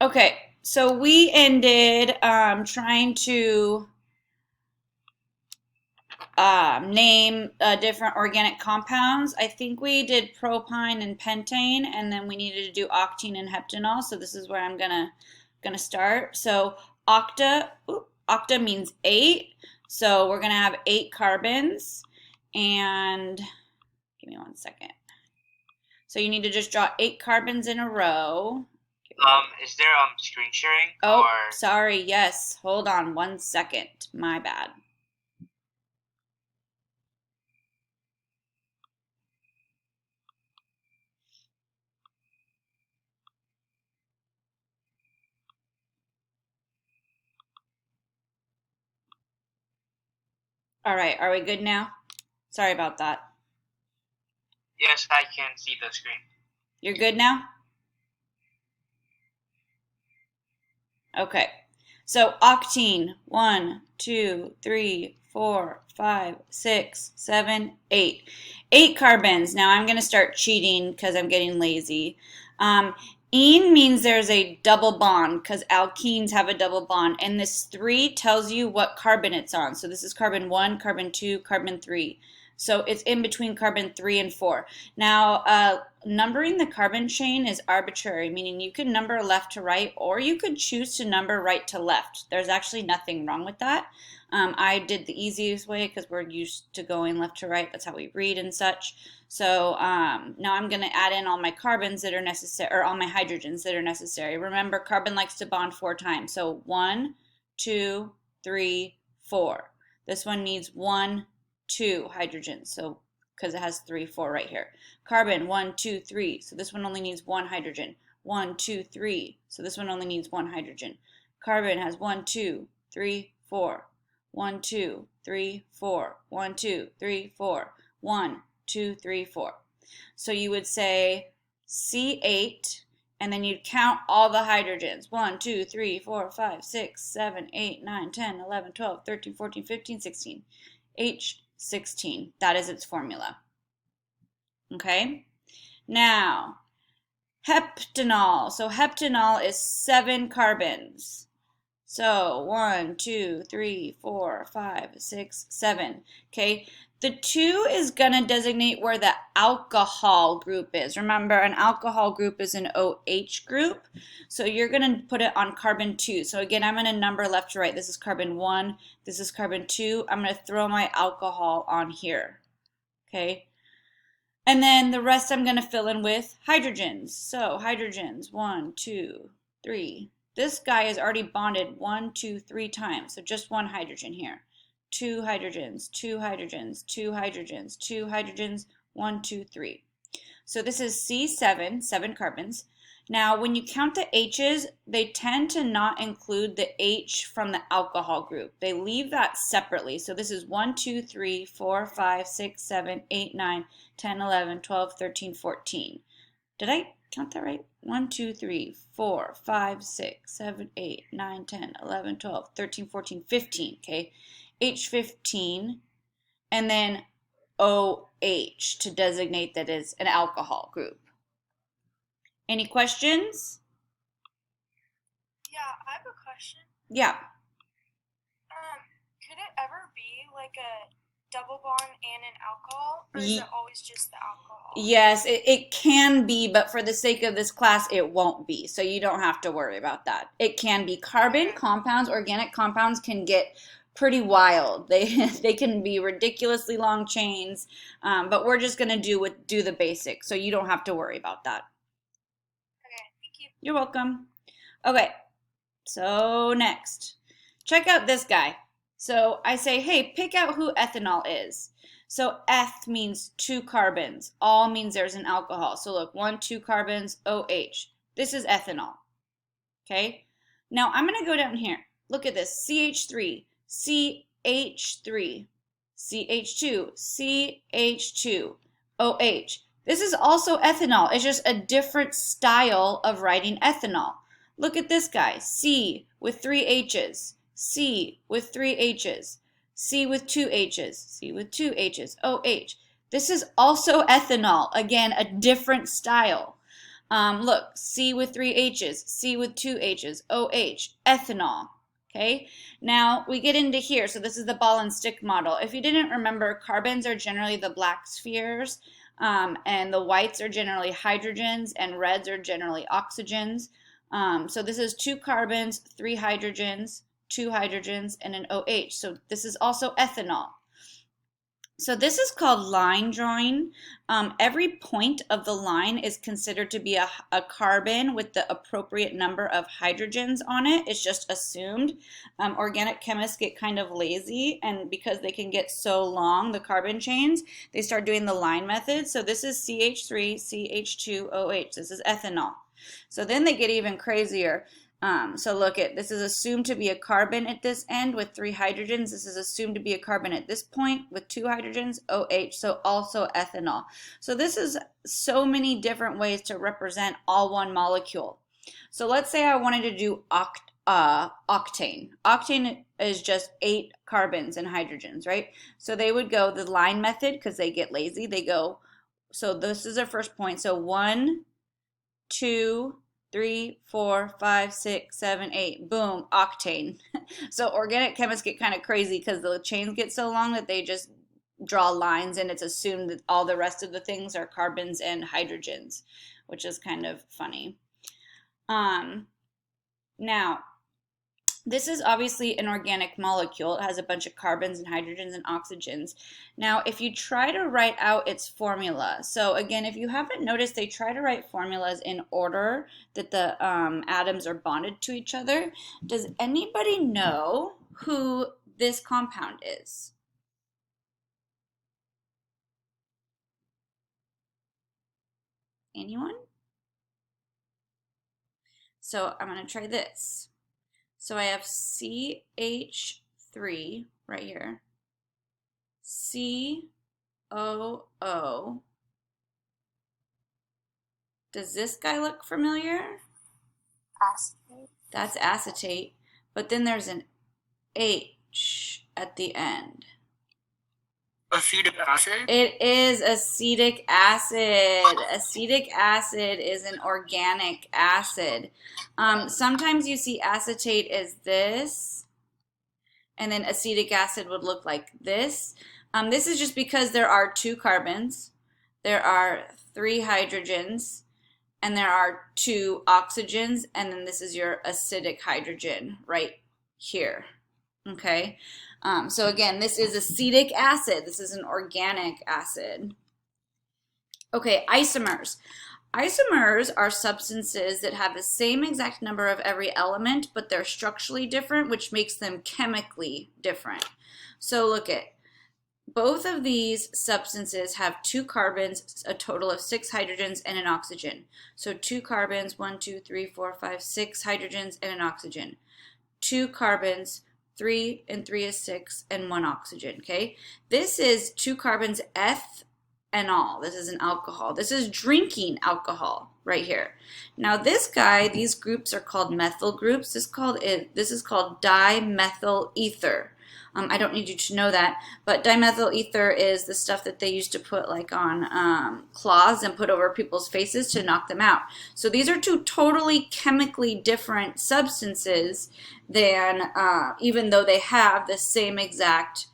Okay, so we ended trying to name different organic compounds. I think we did propyne and pentane, and then we needed to do octene and heptanol. So this is where I'm gonna start. So octa means 8. So we're gonna have 8 carbons, and give me 1 second. So you need to just draw 8 carbons in a row. Is there screen sharing Oh, or? sorry. Yes. Hold on 1 second. My bad. All right. Are we good now? Sorry about that. Yes, I can see the screen. You're good now? Okay. So octene, 1, 2, 3, 4, 5, 6, 7, 8. 8 carbons. Now I'm going to start cheating because I'm getting lazy. Ene means there's a double bond because alkenes have a double bond. And this 3 tells you what carbon it's on. So this is carbon 1, carbon 2, carbon 3. So it's in between carbon 3 and 4. Now, numbering the carbon chain is arbitrary, meaning you can number left to right, or you could choose to number right to left. There's actually nothing wrong with that. I did the easiest way because we're used to going left to right. That's how we read and such. So now I'm going to add in all my carbons that are necessary, or all my hydrogens that are necessary. Remember, carbon likes to bond 4 times. So 1, 2, 3, 4. This one needs 1, 2 hydrogens. So because it has 3, 4 right here. Carbon, 1, 2, 3. So this one only needs 1 hydrogen. 1, 2, 3. So this one only needs 1 hydrogen. Carbon has 1, 2, 3, 4. 1, 2, 3, 4. 1, 2, 3, 4. 1, 2, 3, 4. So you would say C8, and then you'd count all the hydrogens. 1, 2, 3, 4, 5, 6, 7, 8, 9, 10, 11, 12, 13, 14, 15, 16. H16. That is its formula. Okay? Now, heptanol. So heptanol is 7 carbons. So 1, 2, 3, 4, 5, 6, 7. Okay? The 2 is going to designate where the alcohol group is. Remember, an alcohol group is an OH group. So you're going to put it on carbon 2. So again, I'm going to number left to right. This is carbon 1. This is carbon 2. I'm going to throw my alcohol on here. Okay? And then the rest I'm going to fill in with hydrogens. So hydrogens, 1, 2, 3. This guy is already bonded 1, 2, 3 times. So just 1 hydrogen here. 2 hydrogens, 2 hydrogens, 2 hydrogens, 2 hydrogens, 1, 2, 3. So this is C7, 7 carbons. Now, when you count the H's, they tend to not include the H from the alcohol group. They leave that separately. So this is 1, 2, 3, 4, 5, 6, 7, 8, 9, 10, 11, 12, 13, 14. Did I count that right? 1, 2, 3, 4, 5, 6, 7, 8, 9, 10, 11, 12, 13, 14, 15. Okay. H15. And then OH to designate that as an alcohol group. Any questions? Yeah, I have a question. Yeah. Could it ever be like a double bond and an alcohol, or is it always just the alcohol? Yes, it can be, but for the sake of this class, it won't be. So you don't have to worry about that. It can be. Carbon compounds, organic compounds can get pretty wild. They can be ridiculously long chains, but we're just gonna do the basics, so you don't have to worry about that. Okay, thank you. You're welcome. Okay, so next, check out this guy. So I say, hey, pick out who ethanol is. So eth means 2 carbons. All means there's an alcohol. So look, 1, 2 carbons, OH. This is ethanol. Okay? Now I'm going to go down here. Look at this. CH3, CH3, CH2, CH2, OH. This is also ethanol. It's just a different style of writing ethanol. Look at this guy. C with 3 H's. C with 3 H's. C with 2 H's. C with 2 H's. OH. This is also ethanol. Again, a different style. Look, C with 3 H's, C with 2 H's, OH, ethanol. Okay, now we get into here. So this is the ball and stick model. If you didn't remember, carbons are generally the black spheres, and the whites are generally hydrogens, and reds are generally oxygens. So this is 2 carbons, 3 hydrogens, 2 hydrogens, and an OH. So this is also ethanol. So this is called line drawing. Every point of the line is considered to be a carbon with the appropriate number of hydrogens on it. It's just assumed. Organic chemists get kind of lazy, and because they can get so long, the carbon chains, they start doing the line method. So this is CH3, CH2OH. This is ethanol. So then they get even crazier. So look at, this is assumed to be a carbon at this end with 3 hydrogens. This is assumed to be a carbon at this point with 2 hydrogens, OH, so also ethanol. So this is so many different ways to represent all one molecule. So let's say I wanted to do octane. Octane is just 8 carbons and hydrogens, right? So they would go the line method because they get lazy. They go, so this is our first point. So 1, 2, 3, 4, 5, 6, 7, 8. Boom, octane. So organic chemists get kind of crazy because the chains get so long that they just draw lines, and it's assumed that all the rest of the things are carbons and hydrogens, which is kind of funny. Now, this is obviously an organic molecule. It has a bunch of carbons and hydrogens and oxygens. Now, if you try to write out its formula, so again, if you haven't noticed, they try to write formulas in order that the atoms are bonded to each other. Does anybody know who this compound is? Anyone? So I'm going to try this. So I have CH3 right here, COO. Does this guy look familiar? Acetate. That's acetate, but then there's an H at the end. Acetic acid? It is acetic acid. Acetic acid is an organic acid. Sometimes you see acetate as this, and then acetic acid would look like this. This is just because there are 2 carbons, there are 3 hydrogens, and there are 2 oxygens, and then this is your acidic hydrogen right here. Okay, so again, this is acetic acid. This is an organic acid. Okay, isomers. Isomers are substances that have the same exact number of every element, but they're structurally different, which makes them chemically different. So look at, both of these substances have 2 carbons, a total of 6 hydrogens, and an oxygen. So 2 carbons, 1, 2, 3, 4, 5, 6 hydrogens, and an oxygen. 2 carbons, 3 and 3 is 6, and 1 oxygen, okay? This is 2 carbons, ethanol. This is an alcohol. This is drinking alcohol right here. Now this guy, these groups are called methyl groups. This is called dimethyl ether. I don't need you to know that, but dimethyl ether is the stuff that they used to put like on cloths and put over people's faces to knock them out. So these are 2 totally chemically different substances than, even though they have the same exact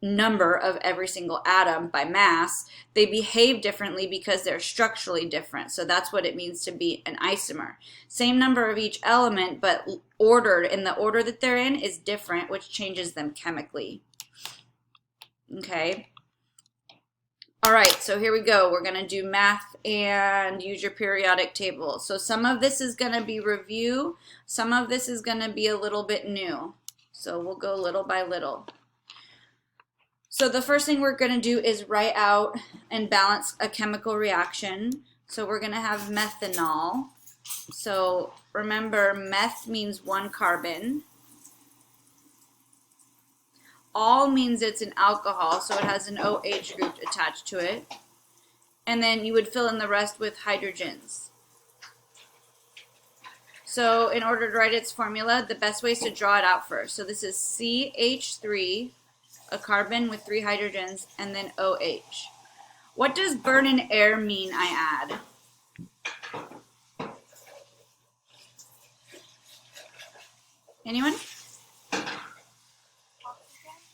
number of every single atom by mass, they behave differently because they're structurally different. So that's what it means to be an isomer. Same number of each element, but ordered in the order that they're in is different, which changes them chemically. Okay. All right, so here we go. We're going to do math and use your periodic table. So some of this is going to be review. Some of this is going to be a little bit new. So we'll go little by little. So the first thing we're going to do is write out and balance a chemical reaction. So we're going to have methanol. So remember, meth means 1 carbon. All means it's an alcohol, so it has an OH group attached to it. And then you would fill in the rest with hydrogens. So in order to write its formula, the best way is to draw it out first. So this is CH3, a carbon with 3 hydrogens, and then OH. What does burn in air mean I add? Anyone? Oxygen.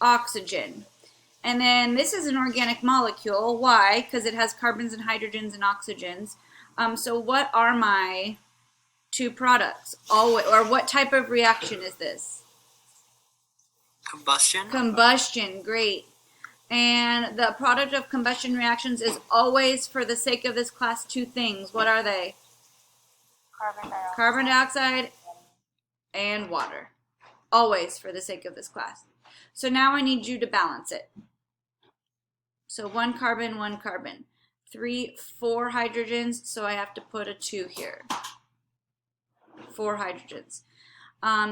Oxygen. And then this is an organic molecule. Why? Because it has carbons and hydrogens and oxygens. So what are my two products? Or what type of reaction is this? Combustion. Combustion, great. And the product of combustion reactions is always, for the sake of this class, two things. What are they? Carbon dioxide. Carbon dioxide and water. Always, for the sake of this class. So now I need you to balance it. So 1 carbon, 1 carbon. 4 hydrogens, so I have to put a 2 here. 4 hydrogens.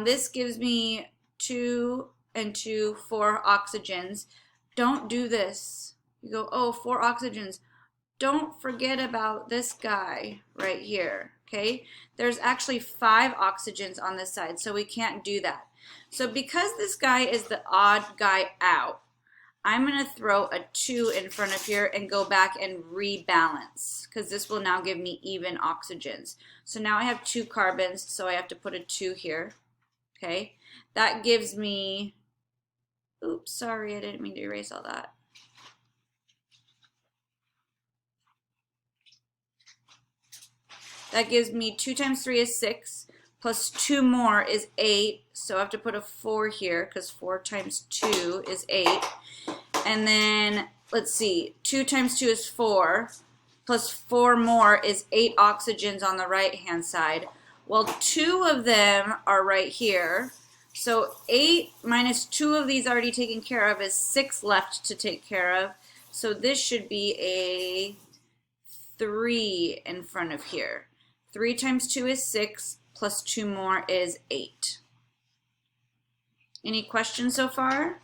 This gives me 2 and 2, 4 oxygens. Don't do this. You go, oh, 4 oxygens. Don't forget about this guy right here, okay? There's actually 5 oxygens on this side, so we can't do that. So because this guy is the odd guy out, I'm going to throw a 2 in front of here and go back and rebalance, because this will now give me even oxygens. So now I have 2 carbons, so I have to put a 2 here. Okay, that gives me, oops, sorry, I didn't mean to erase all that. That gives me 2 times 3 is 6, plus 2 more is 8, so I have to put a 4 here, because 4 times 2 is 8. And then, let's see, 2 times 2 is 4, plus 4 more is 8 oxygens on the right-hand side. Well, 2 of them are right here. So 8 minus 2 of these already taken care of is 6 left to take care of. So this should be a 3 in front of here. 3 times 2 is 6, plus 2 more is 8. Any questions so far?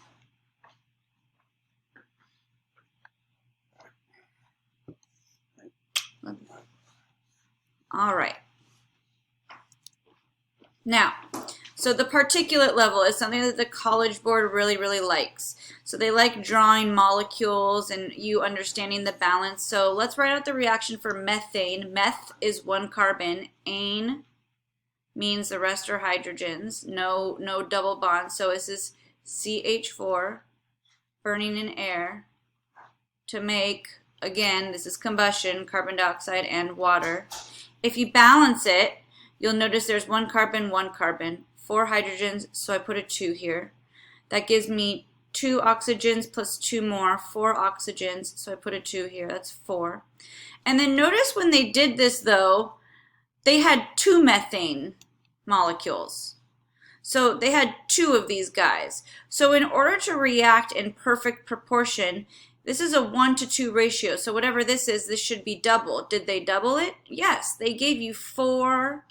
All right. Now, so the particulate level is something that the College Board really, really likes. So they like drawing molecules and you understanding the balance. So let's write out the reaction for methane. Meth is 1 carbon. Ane means the rest are hydrogens. No double bonds. So this is CH4 burning in air to make, again, this is combustion, carbon dioxide and water. If you balance it, you'll notice there's 1 carbon, 1 carbon, 4 hydrogens, so I put a 2 here. That gives me 2 oxygens plus 2 more, 4 oxygens, so I put a 2 here, that's 4. And then notice when they did this though, they had 2 methane molecules. So they had 2 of these guys. So in order to react in perfect proportion, this is a 1-to-2 ratio. So whatever this is, this should be double. Did they double it? Yes, they gave you 4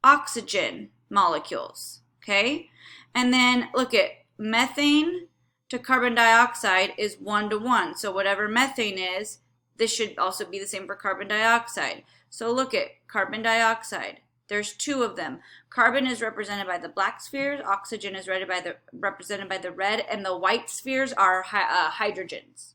oxygen molecules, okay? And then look at methane to carbon dioxide is 1-to-1. So whatever methane is, this should also be the same for carbon dioxide. So look at carbon dioxide. There's 2 of them. Carbon is represented by the black spheres, oxygen is represented by the red, and the white spheres are hydrogens.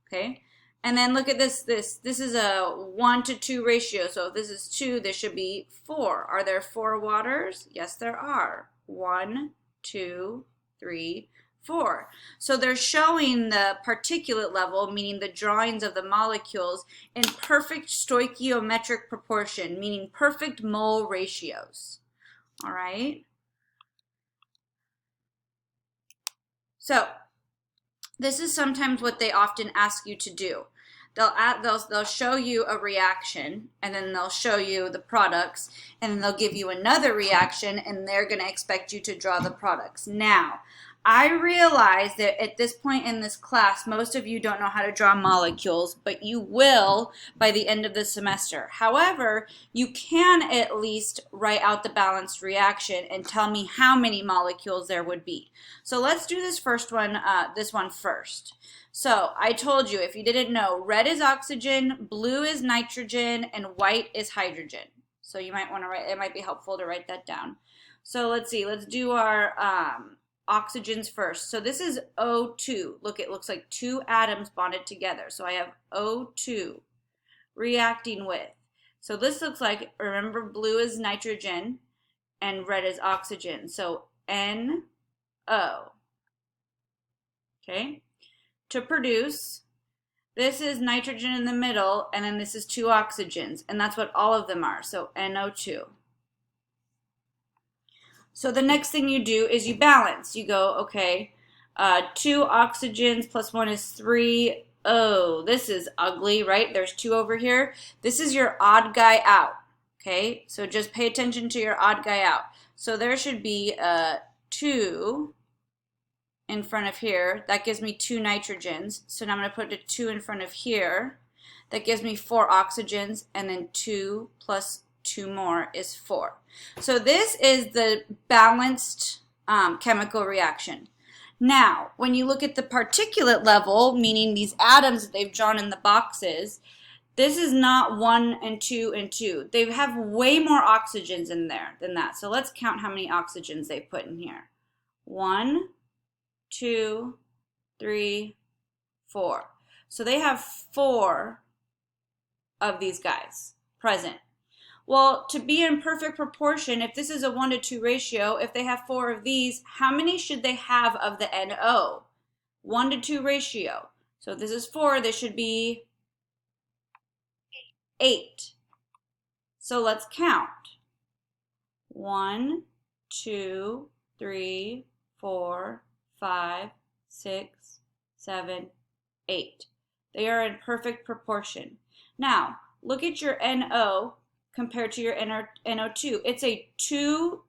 Okay? And then look at this. This is a 1-to-2 ratio. So if this is 2, this should be 4. Are there 4 waters? Yes, there are. 1, 2, 3, 4. So they're showing the particulate level, meaning the drawings of the molecules, in perfect stoichiometric proportion, meaning perfect mole ratios. All right? So this is sometimes what they often ask you to do. They'll show you a reaction, and then they'll show you the products, and then they'll give you another reaction, and they're going to expect you to draw the products. Now, I realize that at this point in this class, most of you don't know how to draw molecules, but you will by the end of the semester. However, you can at least write out the balanced reaction and tell me how many molecules there would be. So let's do this one first. So I told you, if you didn't know, red is oxygen, blue is nitrogen, and white is hydrogen. So you might want to write, it might be helpful to write that down. So let's see, let's do our oxygens first. So this is O2. Look, it looks like 2 atoms bonded together. So I have O2 reacting with. So this looks like, remember, blue is nitrogen and red is oxygen. So NO. Okay? To produce, this is nitrogen in the middle, and then this is 2 oxygens, and that's what all of them are, so NO2. So the next thing you do is you balance. You go, okay, 2 oxygens plus 1 is 3. Oh, this is ugly, right? There's 2 over here. This is your odd guy out, okay? So just pay attention to your odd guy out. So there should be 2 in front of here. That gives me 2 nitrogens. So now I'm going to put a 2 in front of here. That gives me 4 oxygens, and then 2 plus 2 more is 4. So this is the balanced chemical reaction. Now, when you look at the particulate level, meaning these atoms that they've drawn in the boxes, this is not 1 and 2 and 2. They have way more oxygens in there than that. So let's count how many oxygens they put in here. 1, 2, 3, 4. So they have 4 of these guys present. Well, to be in perfect proportion, if this is a 1 to 2 ratio, if they have 4 of these, how many should they have of the NO? 1 to 2 ratio. So if this is 4, this should be 8. So let's count. 1, 2, 3, 4, 5, 6, 7, 8. They are in perfect proportion. Now, look at your NO compared to your NO2. It's a 2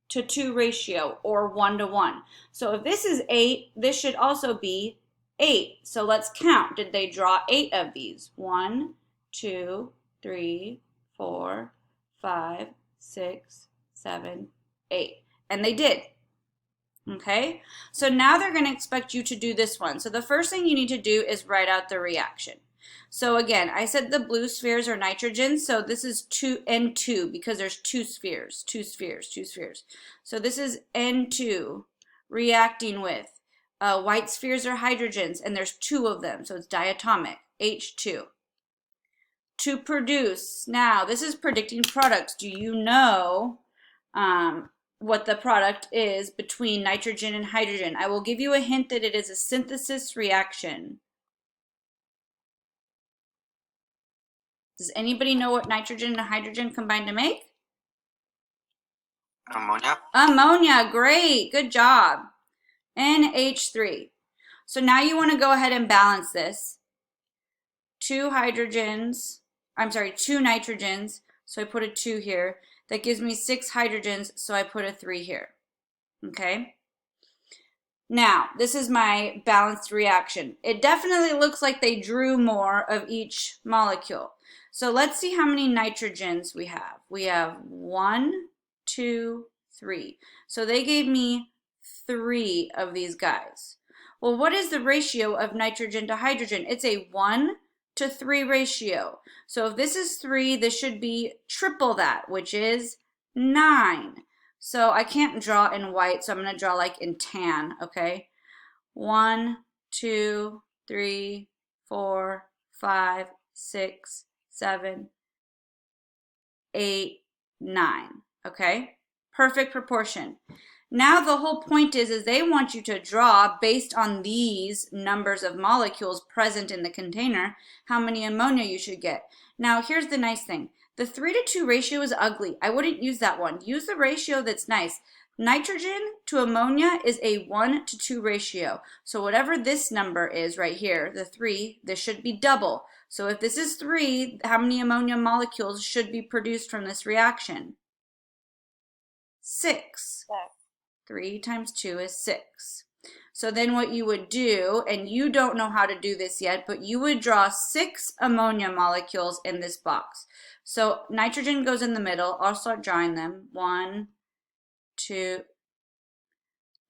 to 2 ratio, or 1 to 1. So if this is 8, this should also be 8. So let's count. Did they draw 8 of these? 1, 2, 3, 4, 5, 6, 7, 8. And they did. Okay? So now they're going to expect you to do this one. So the first thing you need to do is write out the reaction. So again, I said the blue spheres are nitrogen, so this is N2 because there's 2 spheres. So this is N2 reacting with white spheres are hydrogens, and there's 2 of them, so it's diatomic, H2. To produce, now this is predicting products. Do you know what the product is between nitrogen and hydrogen? I will give you a hint that it is a synthesis reaction. Does anybody know what nitrogen and hydrogen combine to make? Ammonia. Ammonia, great, good job. NH3. So now you want to go ahead and balance this. 2 nitrogens, so I put a 2 here. That gives me 6 hydrogens, so I put a 3 here. Okay? Now, this is my balanced reaction. It definitely looks like they drew more of each molecule. So let's see how many nitrogens we have. We have 1, 2, 3. So they gave me 3 of these guys. Well, what is the ratio of nitrogen to hydrogen? It's a 1 to 3 ratio. So if this is 3, this should be triple that, which is 9. So I can't draw in white, so I'm going to draw like in tan, okay? 1, 2, 3, 4, 5, 6, 7, 8, 9, okay? Perfect proportion. Now the whole point is they want you to draw, based on these numbers of molecules present in the container, how many ammonia you should get. Now here's the nice thing. The 3 to 2 ratio is ugly. I wouldn't use that one. Use the ratio that's nice. Nitrogen to ammonia is a 1 to 2 ratio. So whatever this number is right here, the 3, this should be double. So if this is 3, how many ammonia molecules should be produced from this reaction? 6. 3 times 2 is 6. So then what you would do, and you don't know how to do this yet, but you would draw 6 ammonia molecules in this box. So nitrogen goes in the middle. I'll start drawing them. 1, 2,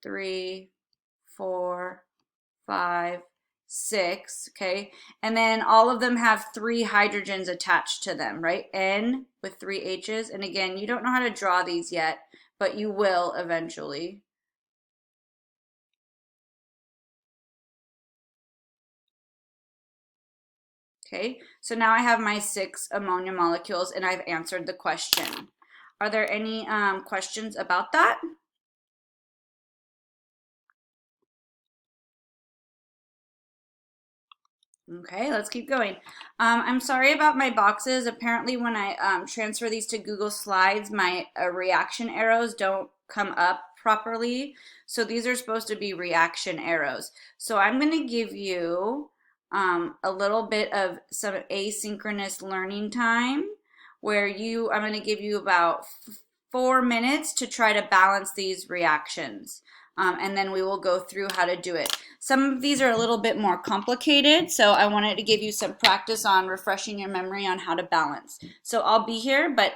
3, 4, 5, 6, okay? And then all of them have 3 hydrogens attached to them, right? N with 3 H's. And again, you don't know how to draw these yet, but you will eventually. Okay, so now I have my 6 ammonia molecules and I've answered the question. Are there any questions about that? Okay, let's keep going. I'm sorry about my boxes. Apparently when I transfer these to Google Slides, my reaction arrows don't come up properly. So these are supposed to be reaction arrows. So I'm going to give you a little bit of some asynchronous learning time where I'm going to give you about 4 minutes to try to balance these reactions. And then we will go through how to do it. Some of these are a little bit more complicated, so I wanted to give you some practice on refreshing your memory on how to balance. So I'll be here, but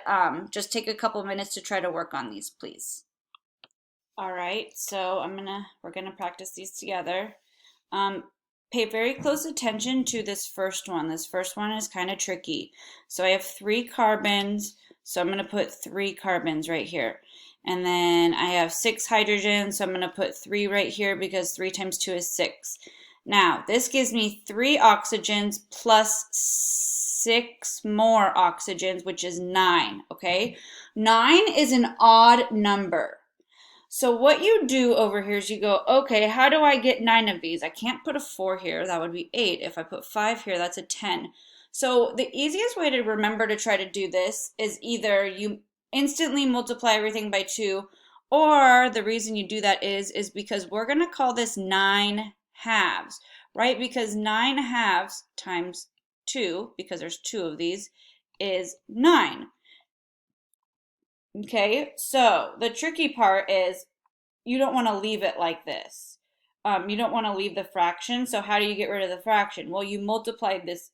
just take a couple minutes to try to work on these, please. All right, so we're gonna practice these together. Pay very close attention to this first one. This first one is kind of tricky. So I have 3 carbons, so I'm gonna put 3 carbons right here. And then I have 6 hydrogens, so I'm going to put 3 right here because 3 times 2 is 6. Now, this gives me 3 oxygens plus 6 more oxygens, which is 9, okay? 9 is an odd number. So what you do over here is you go, okay, how do I get 9 of these? I can't put a 4 here, that would be 8. If I put 5 here, that's a 10. So the easiest way to remember to try to do this is either you instantly multiply everything by 2, or the reason you do that is because we're going to call this 9 halves, right? Because 9 halves times 2, because there's 2 of these, is 9. Okay, so the tricky part is you don't want to leave it like this. You don't want to leave the fraction, so how do you get rid of the fraction? Well, you multiply this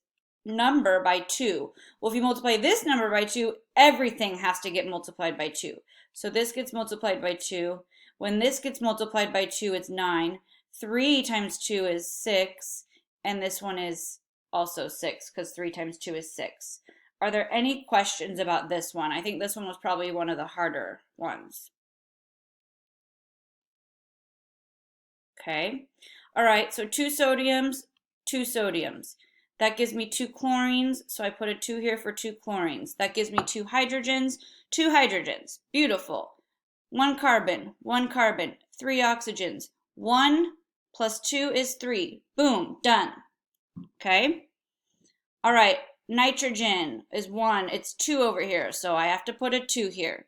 number by 2. Well, if you multiply this number by 2, everything has to get multiplied by 2. So this gets multiplied by 2. When this gets multiplied by 2, it's 9. 3 times 2 is 6. And this one is also 6 because 3 times 2 is 6. Are there any questions about this one? I think this one was probably one of the harder ones. Okay. All right, so 2 sodiums, 2 sodiums. That gives me 2 chlorines, so I put a 2 here for 2 chlorines. That gives me 2 hydrogens, 2 hydrogens. Beautiful. 1 carbon, 1 carbon, 3 oxygens. 1 plus 2 is 3. Boom, done. Okay? All right, nitrogen is 1. It's 2 over here, so I have to put a 2 here.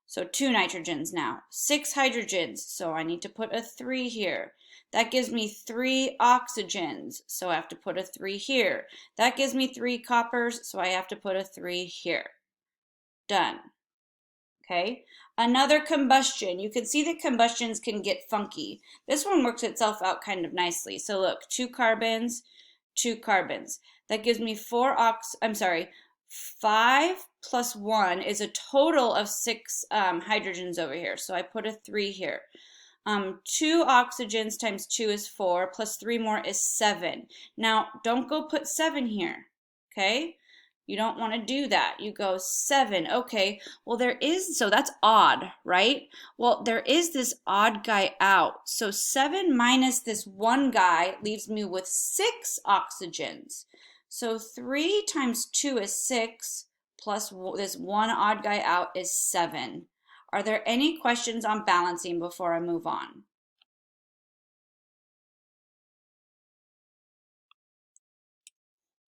So 2 nitrogens now. 6 hydrogens, so I need to put a 3 here. That gives me 3 oxygens, so I have to put a 3 here. That gives me 3 coppers, so I have to put a 3 here. Done. Okay, another combustion. You can see that combustions can get funky. This one works itself out kind of nicely. So look, 2 carbons, 2 carbons. That gives me 5 plus 1 is a total of 6 hydrogens over here. So I put a 3 here. 2 oxygens times 2 is 4, plus 3 more is 7. Now, don't go put 7 here, okay? You don't want to do that. You go 7. Okay, well so that's odd, right? Well, there is this odd guy out. So 7 minus this 1 guy leaves me with 6 oxygens. So 3 times 2 is 6, plus this 1 odd guy out is 7. Are there any questions on balancing before I move on?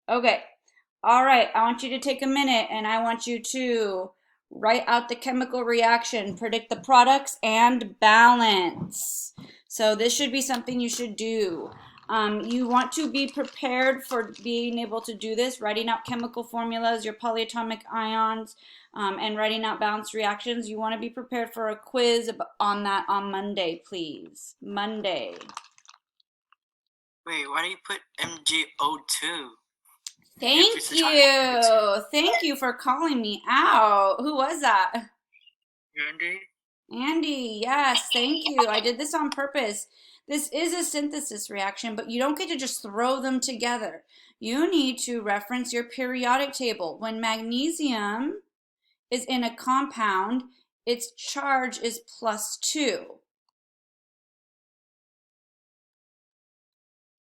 Okay, all right, I want you to take a minute and I want you to write out the chemical reaction, predict the products, and balance. So this should be something you should do. You want to be prepared for being able to do this, writing out chemical formulas, your polyatomic ions, and writing out balanced reactions. You want to be prepared for a quiz on that on Monday, please. Monday. Wait, why do you put MgO2? Thank you. Thank you for calling me out. Who was that? Andy? Andy, yes, thank you. I did this on purpose. This is a synthesis reaction, but you don't get to just throw them together. You need to reference your periodic table. When magnesium is in a compound, its charge is +2.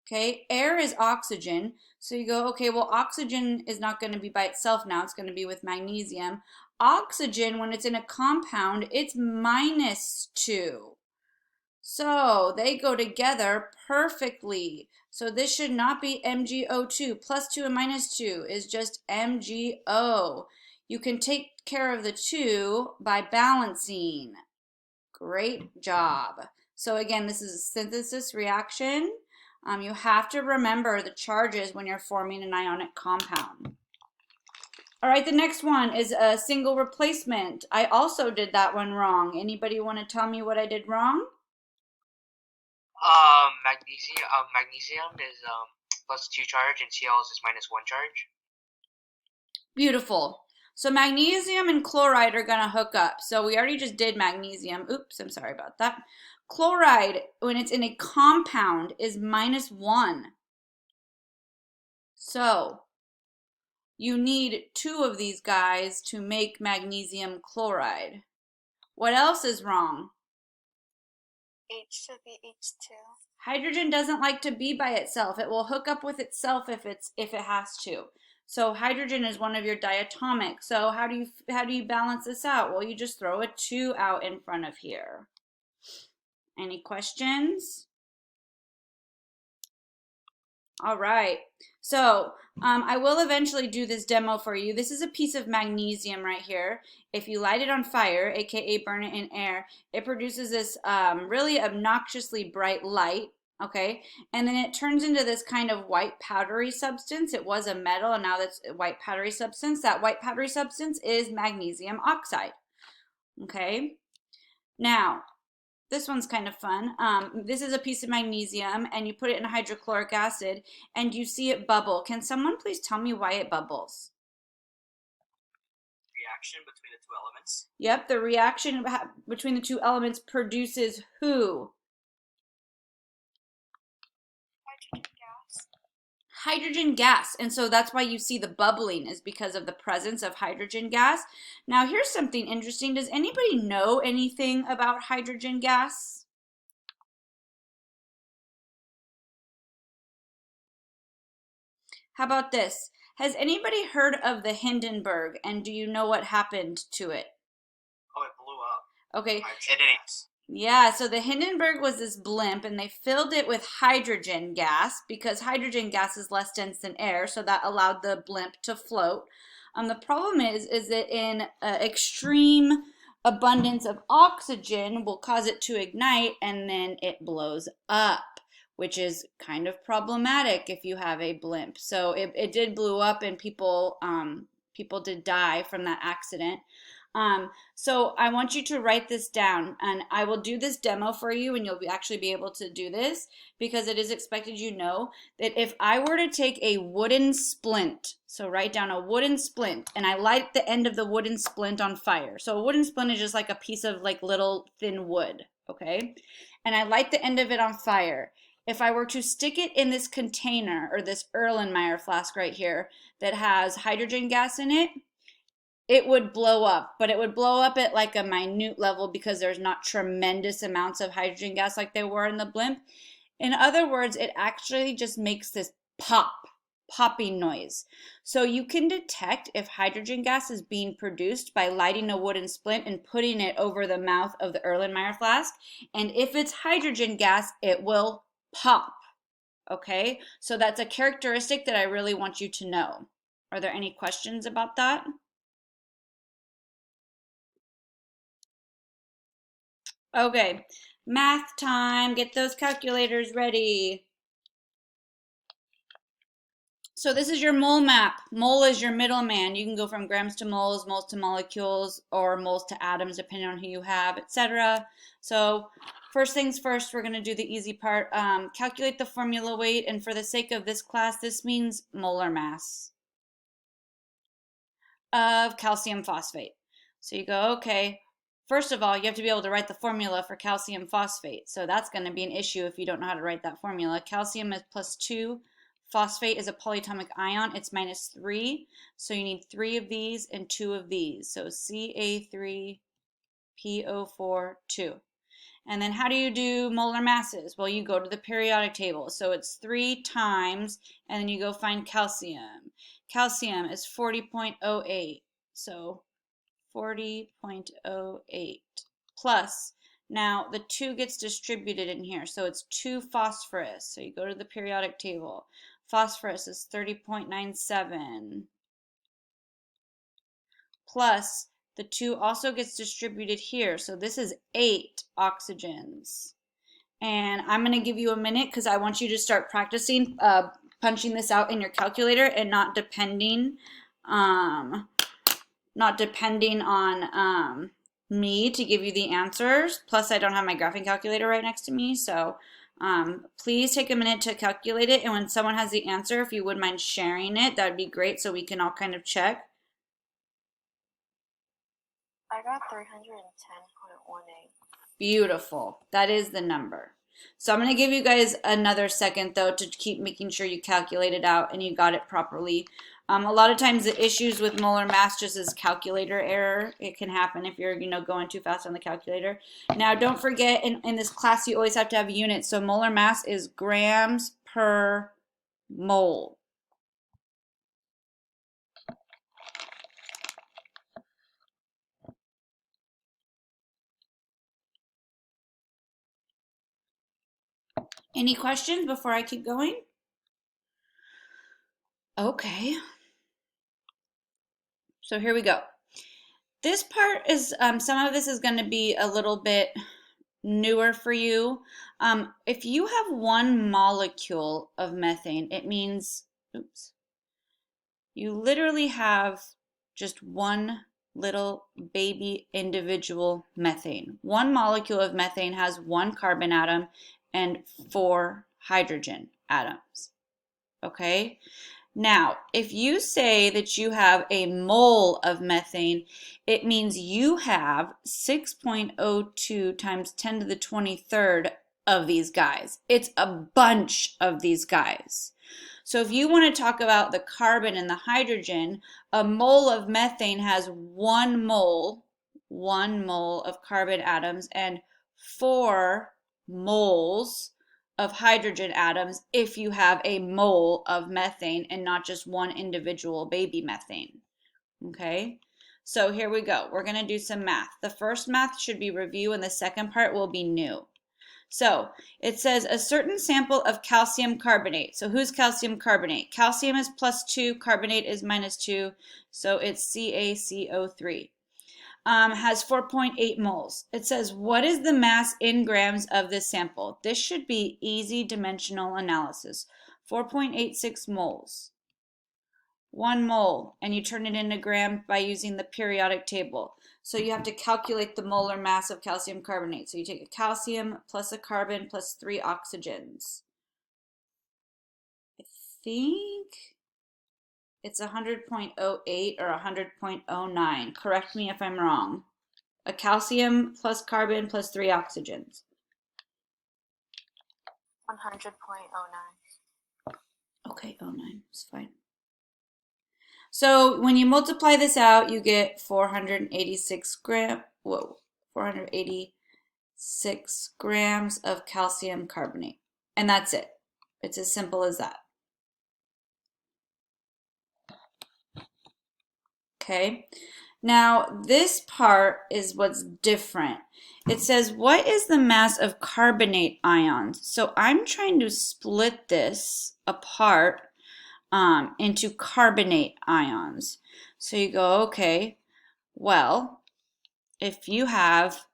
Okay, air is oxygen. So you go, okay, well, oxygen is not going to be by itself now. It's going to be with magnesium. Oxygen, when it's in a compound, it's -2. So they go together perfectly. So this should not be MgO2. +2 and -2 is just MgO. You can take care of the two by balancing. Great job. So again, this is a synthesis reaction. You have to remember the charges when you're forming an ionic compound. All right, the next one is a single replacement. I also did that one wrong. Anybody want to tell me what I did wrong? Magnesium is +2 charge and Cl is -1 charge. Beautiful. So magnesium and chloride are going to hook up. So we already just did magnesium. Oops, I'm sorry about that. Chloride, when it's in a compound, is -1. So you need 2 of these guys to make magnesium chloride. What else is wrong? H to the H2. Hydrogen doesn't like to be by itself. It will hook up with itself if it has to. So hydrogen is one of your diatomic. So how do you balance this out? Well, you just throw a 2 out in front of here. Any questions? All right. So I will eventually do this demo for you. This is a piece of magnesium right here. If you light it on fire, aka burn it in air, it produces this really obnoxiously bright light. Okay, and then it turns into this kind of white powdery substance. It was a metal, and now that's a white powdery substance. That white powdery substance is magnesium oxide. Okay, now this one's kind of fun. This is a piece of magnesium, and you put it in hydrochloric acid, and you see it bubble. Can someone please tell me why it bubbles? Reaction between the two elements. Yep, the reaction between the two elements produces who? Hydrogen gas. Hydrogen gas. And so that's why you see the bubbling, is because of the presence of hydrogen gas. Now here's something interesting. Does anybody know anything about hydrogen gas? How about this? Has anybody heard of the Hindenburg, and do you know what happened to it? Oh, it blew up. Okay. It didn't. Yeah, so the Hindenburg was this blimp, and they filled it with hydrogen gas because hydrogen gas is less dense than air, so that allowed the blimp to float. The problem is that in extreme abundance of oxygen will cause it to ignite, and then it blows up, which is kind of problematic if you have a blimp. So it did blow up, and people did die from that accident. So I want you to write this down, and I will do this demo for you, and you'll actually be able to do this because it is expected you know that if I were to take a wooden splint, so write down a wooden splint, and I light the end of the wooden splint on fire. So a wooden splint is just like a piece of like little thin wood, okay? And I light the end of it on fire. If I were to stick it in this container or this Erlenmeyer flask right here that has hydrogen gas in it, it would blow up, but it would blow up at like a minute level because there's not tremendous amounts of hydrogen gas like there were in the blimp. In other words, it actually just makes this popping noise. So you can detect if hydrogen gas is being produced by lighting a wooden splint and putting it over the mouth of the Erlenmeyer flask. And if it's hydrogen gas, it will pop. Okay, so that's a characteristic that I really want you to know. Are there any questions about that? Okay, math time. Get those calculators ready. So this is your mole map. Mole is your middleman. You can go from grams to moles to molecules, or moles to atoms, depending on who you have, etc. So first things first, we're going to do the easy part. Calculate the formula weight, and for the sake of this class, this means molar mass of calcium phosphate. So you go, okay. First of all, you have to be able to write the formula for calcium phosphate. So that's going to be an issue if you don't know how to write that formula. Calcium is +2. Phosphate is a polyatomic ion. It's -3. So you need 3 of these and 2 of these. So Ca3PO4 2. And then how do you do molar masses? Well, you go to the periodic table. So it's 3 times, and then you go find calcium. Calcium is 40.08. So 40.08 plus, now the 2 gets distributed in here, so it's 2 phosphorus. So you go to the periodic table. Phosphorus is 30.97 plus the 2 also gets distributed here, so this is 8 oxygens. And I'm going to give you a minute because I want you to start practicing punching this out in your calculator and not depending on me to give you the answers. Plus, I don't have my graphing calculator right next to me, so please take a minute to calculate it. And when someone has the answer, if you would mind sharing it, that would be great so we can all kind of check. I got 310.18. Beautiful. That is the number. So I'm going to give you guys another second, though, to keep making sure you calculate it out and you got it properly. A lot of times the issues with molar mass just is calculator error. It can happen if you're, going too fast on the calculator. Now, don't forget, in this class, you always have to have units. So molar mass is grams per mole. Any questions before I keep going? Okay. So here we go. This part is, some of this is going to be a little bit newer for you. If you have one molecule of methane, it means, you literally have just one little baby individual methane. One molecule of methane has one carbon atom and 4 hydrogen atoms. Okay? Now, if you say that you have a mole of methane, it means you have 6.02 times 10 to the 23rd of these guys. It's a bunch of these guys. So if you want to talk about the carbon and the hydrogen, a mole of methane has 1 mole of carbon atoms and 4 moles of hydrogen atoms if you have a mole of methane and not just one individual baby methane. Okay, so here we go. We're going to do some math. The first math should be review and the second part will be new. So it says a certain sample of calcium carbonate. So who's calcium carbonate? Calcium is +2, carbonate is -2, so it's CaCO3. Has 4.8 moles. It says, what is the mass in grams of this sample? This should be easy dimensional analysis. 4.86 moles. 1 mole, and you turn it into gram by using the periodic table. So you have to calculate the molar mass of calcium carbonate. So you take a calcium plus a carbon plus 3 oxygens. I think it's 100.08 or 100.09. Correct me if I'm wrong. A calcium plus carbon plus 3 oxygens. 100.09. Okay, 09 is fine. So when you multiply this out, you get 486 grams of calcium carbonate. And that's it. It's as simple as that. Okay, now this part is what's different. It says, what is the mass of carbonate ions? So I'm trying to split this apart into carbonate ions. So you go, okay, well, if you have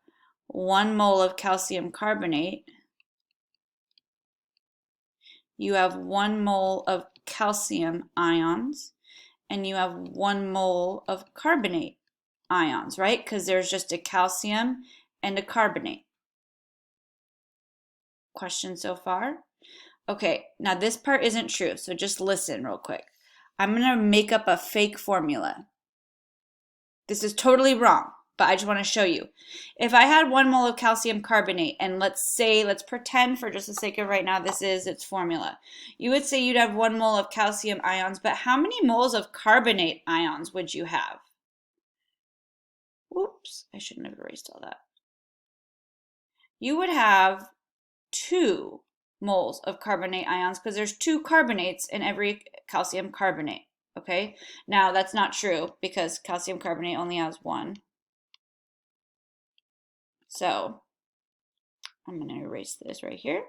1 mole of calcium carbonate, you have 1 mole of calcium ions, and you have 1 mole of carbonate ions, right? Because there's just a calcium and a carbonate. Question so far? Okay, now this part isn't true, so just listen real quick. I'm going to make up a fake formula. This is totally wrong, but I just want to show you. If I had 1 mole of calcium carbonate, and let's pretend for just the sake of right now, this is its formula. You would say you'd have 1 mole of calcium ions, but how many moles of carbonate ions would you have? Whoops, I shouldn't have erased all that. You would have 2 moles of carbonate ions because there's 2 carbonates in every calcium carbonate. Okay, now that's not true because calcium carbonate only has 1. So I'm going to erase this right here.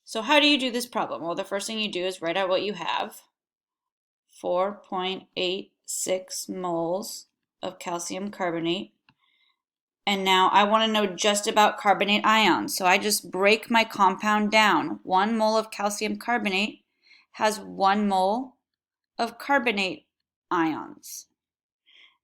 So how do you do this problem? Well, the first thing you do is write out what you have. 4.86 moles of calcium carbonate. And now I want to know just about carbonate ions. So I just break my compound down. 1 mole of calcium carbonate has 1 mole of carbonate ions.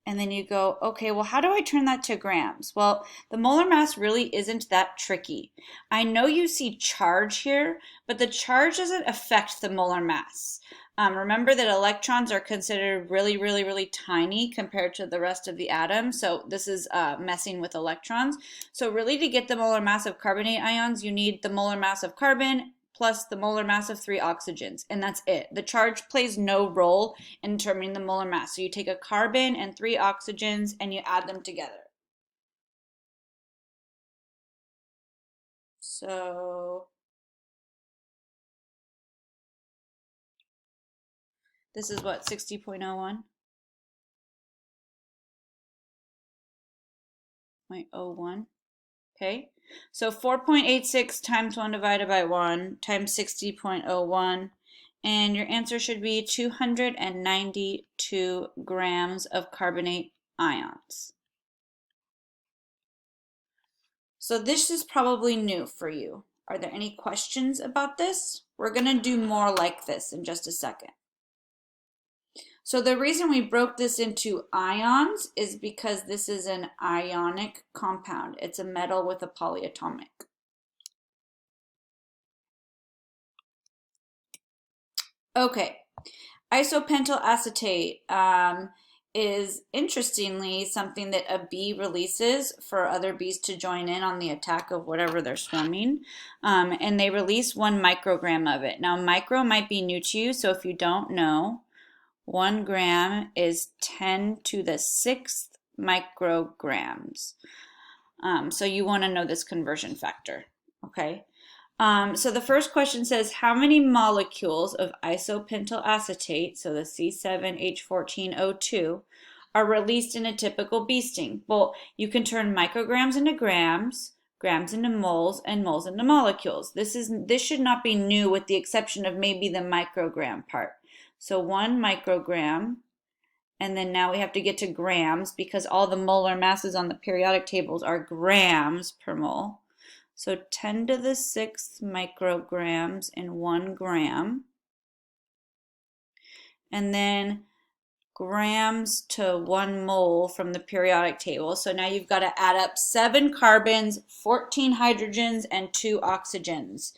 And then you go, okay, well, how do I turn that to grams? Well, the molar mass really isn't that tricky. I know you see charge here, but the charge doesn't affect the molar mass. Remember that electrons are considered really, really, really tiny compared to the rest of the atom. So this is messing with electrons. So really, to get the molar mass of carbonate ions, you need the molar mass of carbon plus the molar mass of 3 oxygens, and that's it. The charge plays no role in determining the molar mass. So you take a carbon and 3 oxygens and you add them together. So this is what, 60.01? 0.01. Okay, so 4.86 times 1 divided by 1 times 60.01, and your answer should be 292 grams of carbonate ions. So this is probably new for you. Are there any questions about this? We're going to do more like this in just a second. So the reason we broke this into ions is because this is an ionic compound. It's a metal with a polyatomic. Okay, isopentyl acetate is interestingly something that a bee releases for other bees to join in on the attack of whatever they're swarming. And they release 1 microgram of it. Now, micro might be new to you, so if you don't know, 1 gram is 10 to the 6th micrograms. So you want to know this conversion factor, okay? So the first question says, how many molecules of isopentyl acetate, so the C7H14O2, are released in a typical bee sting? Well, you can turn micrograms into grams, grams into moles, and moles into molecules. This should not be new with the exception of maybe the microgram part. So 1 microgram, and then now we have to get to grams because all the molar masses on the periodic tables are grams per mole. So 10 to the 6th micrograms in 1 gram. And then grams to 1 mole from the periodic table. So now you've got to add up 7 carbons, 14 hydrogens, and 2 oxygens.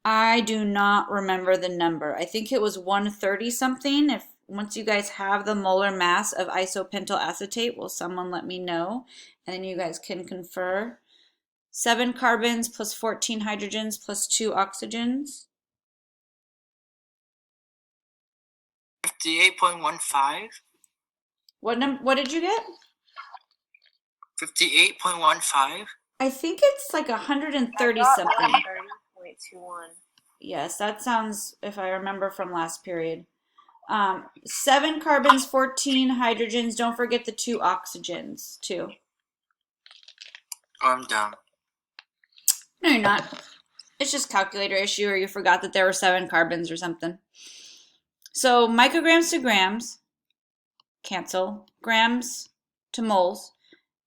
I do not remember the number. I think it was 130 something. Once you guys have the molar mass of isopentyl acetate, will someone let me know? And then you guys can confer. 7 carbons plus 14 hydrogens plus 2 oxygens. 58.15. What did you get? 58.15. I think it's like 130 something. 30.21. Yes, that sounds, if I remember from last period. 7 carbons, 14 hydrogens. Don't forget the 2 oxygens, too. Oh, I'm done. No, you're not. It's just calculator issue, or you forgot that there were 7 carbons or something. So micrograms to grams, cancel. Grams to moles.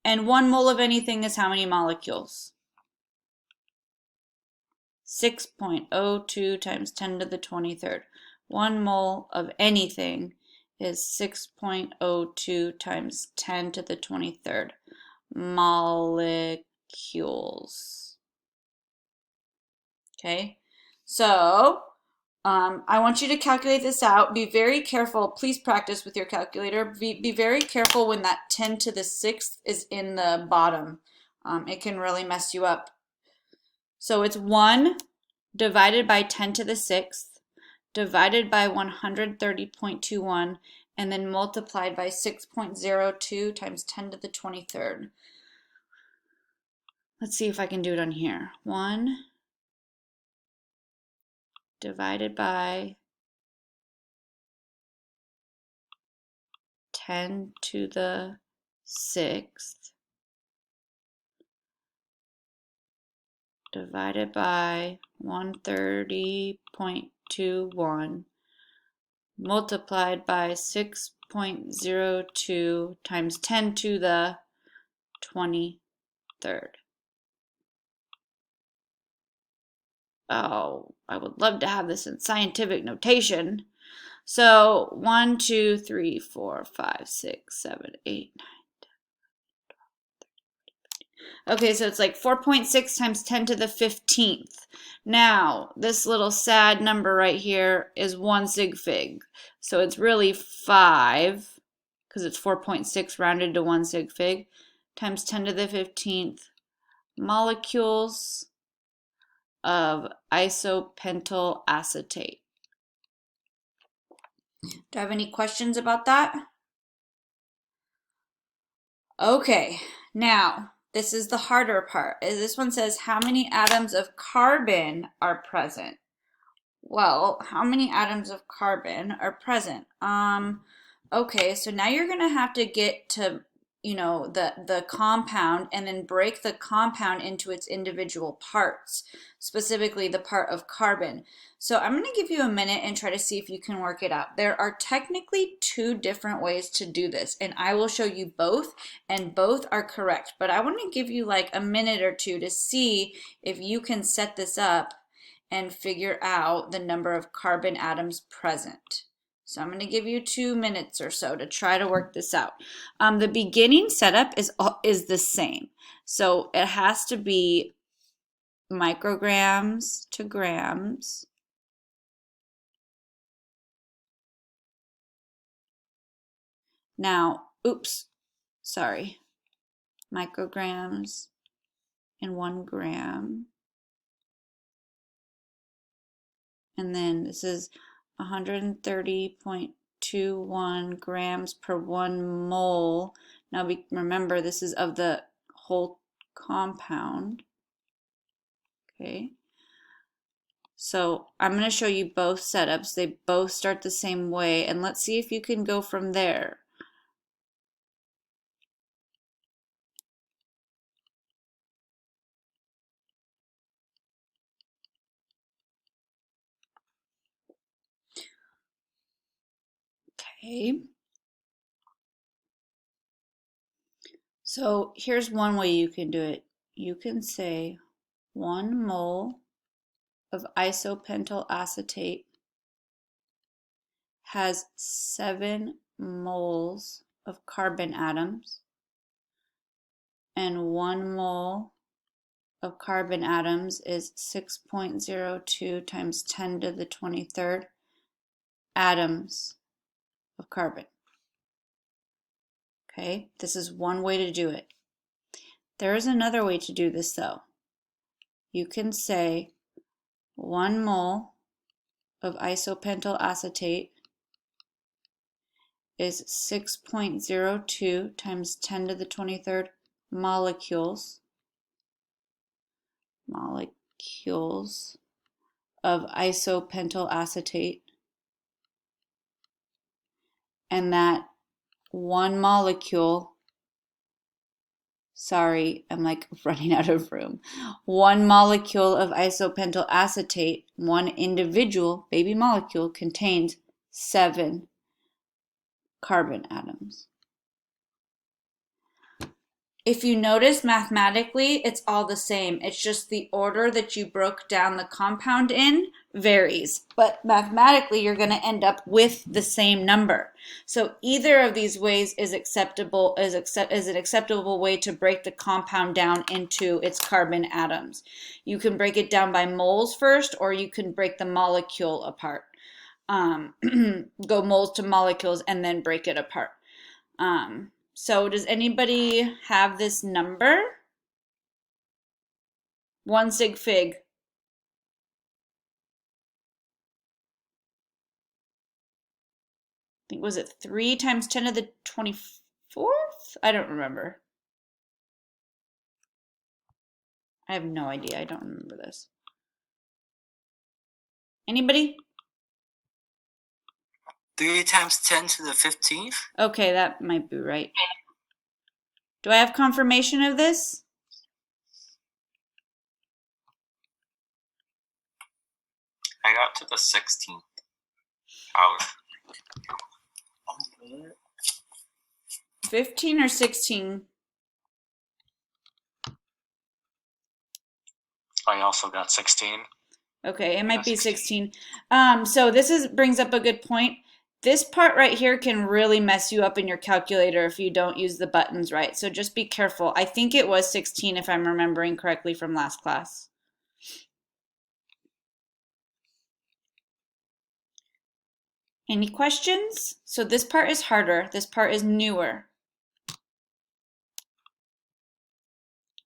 And 1 mole of anything is how many molecules? 6.02 times 10 to the 23rd. 1 mole of anything is 6.02 times 10 to the 23rd molecules. Okay, so I want you to calculate this out. Be very careful. Please practice with your calculator. Be very careful when that 10 to the 6th is in the bottom. It can really mess you up. So it's 1 divided by 10 to the 6th, divided by 130.21, and then multiplied by 6.02 times 10 to the 23rd. Let's see if I can do it on here. 1 divided by 10 to the sixth divided by 130.21 multiplied by 6.02 times 10 to the 23rd. Oh, I would love to have this in scientific notation. So 1, 2, 3, 4, 5, 6, 7, 8, 9, 10. Okay, so it's like 4.6 times 10 to the 15th. Now, this little sad number right here is 1 sig fig. So it's really 5, because it's 4.6 rounded to 1 sig fig, times 10 to the 15th molecules of isopentyl acetate. Do I have any questions about that? Okay, now this is the harder part. This one says how many atoms of carbon are present? Well, how many atoms of carbon are present? Okay, so now you're gonna have to get to, you know, the compound and then break the compound into its individual parts, specifically the part of carbon. So I'm gonna give you a minute and try to see if you can work it out. There are technically 2 different ways to do this, and I will show you both, and both are correct. But I want to give you like a minute or 2 to see if you can set this up and figure out the number of carbon atoms present. So I'm going to give you 2 minutes or so to try to work this out. The beginning setup is the same. So it has to be micrograms to grams. Now, sorry. Micrograms in 1 gram. And then this is 130.21 grams per 1 mole. Now remember, this is of the whole compound. Okay. So I'm going to show you both setups. They both start the same way, and let's see if you can go from there. Okay. So here's one way you can do it. You can say 1 mole of isopentyl acetate has 7 moles of carbon atoms, and 1 mole of carbon atoms is 6.02 times 10 to the 23rd atoms of carbon. Okay, this is one way to do it. There is another way to do this though. You can say 1 mole of isopentyl acetate is 6.02 times 10 to the 23rd molecules of isopentyl acetate, and that 1 molecule, sorry, I'm like running out of room. 1 molecule of isopentyl acetate, 1 individual baby molecule, contains 7 carbon atoms. If you notice, mathematically, it's all the same. It's just the order that you broke down the compound in varies. But mathematically, you're going to end up with the same number. So either of these ways is an acceptable way to break the compound down into its carbon atoms. You can break it down by moles first, or you can break the molecule apart. Go moles to molecules and then break it apart. So does anybody have this number? 1 sig fig. I think, was it 3 times 10 to the 24th? I don't remember. I have no idea. I don't remember this. Anybody? 3 times 10 to the 15th? Okay, that might be right. Do I have confirmation of this? I got to the 16th hour. 15 or 16? I also got 16. Okay, it might be 16. 16. So this brings up a good point. This part right here can really mess you up in your calculator if you don't use the buttons right. So just be careful. I think it was 16 if I'm remembering correctly from last class. Any questions? So this part is harder. This part is newer.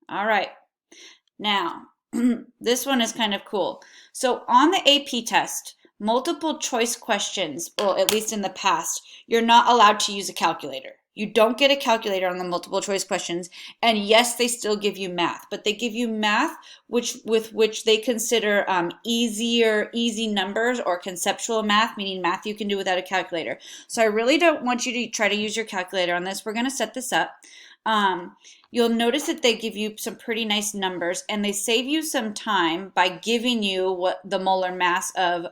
All right. Now, this one is kind of cool. So on the AP test, multiple choice questions, well, at least in the past, you're not allowed to use a calculator. You don't get a calculator on the multiple choice questions. And yes, they still give you math, but they give you math with which they consider easy numbers or conceptual math, meaning math you can do without a calculator. So I really don't want you to try to use your calculator on this. We're going to set this up. You'll notice that they give you some pretty nice numbers, and they save you some time by giving you what the molar mass of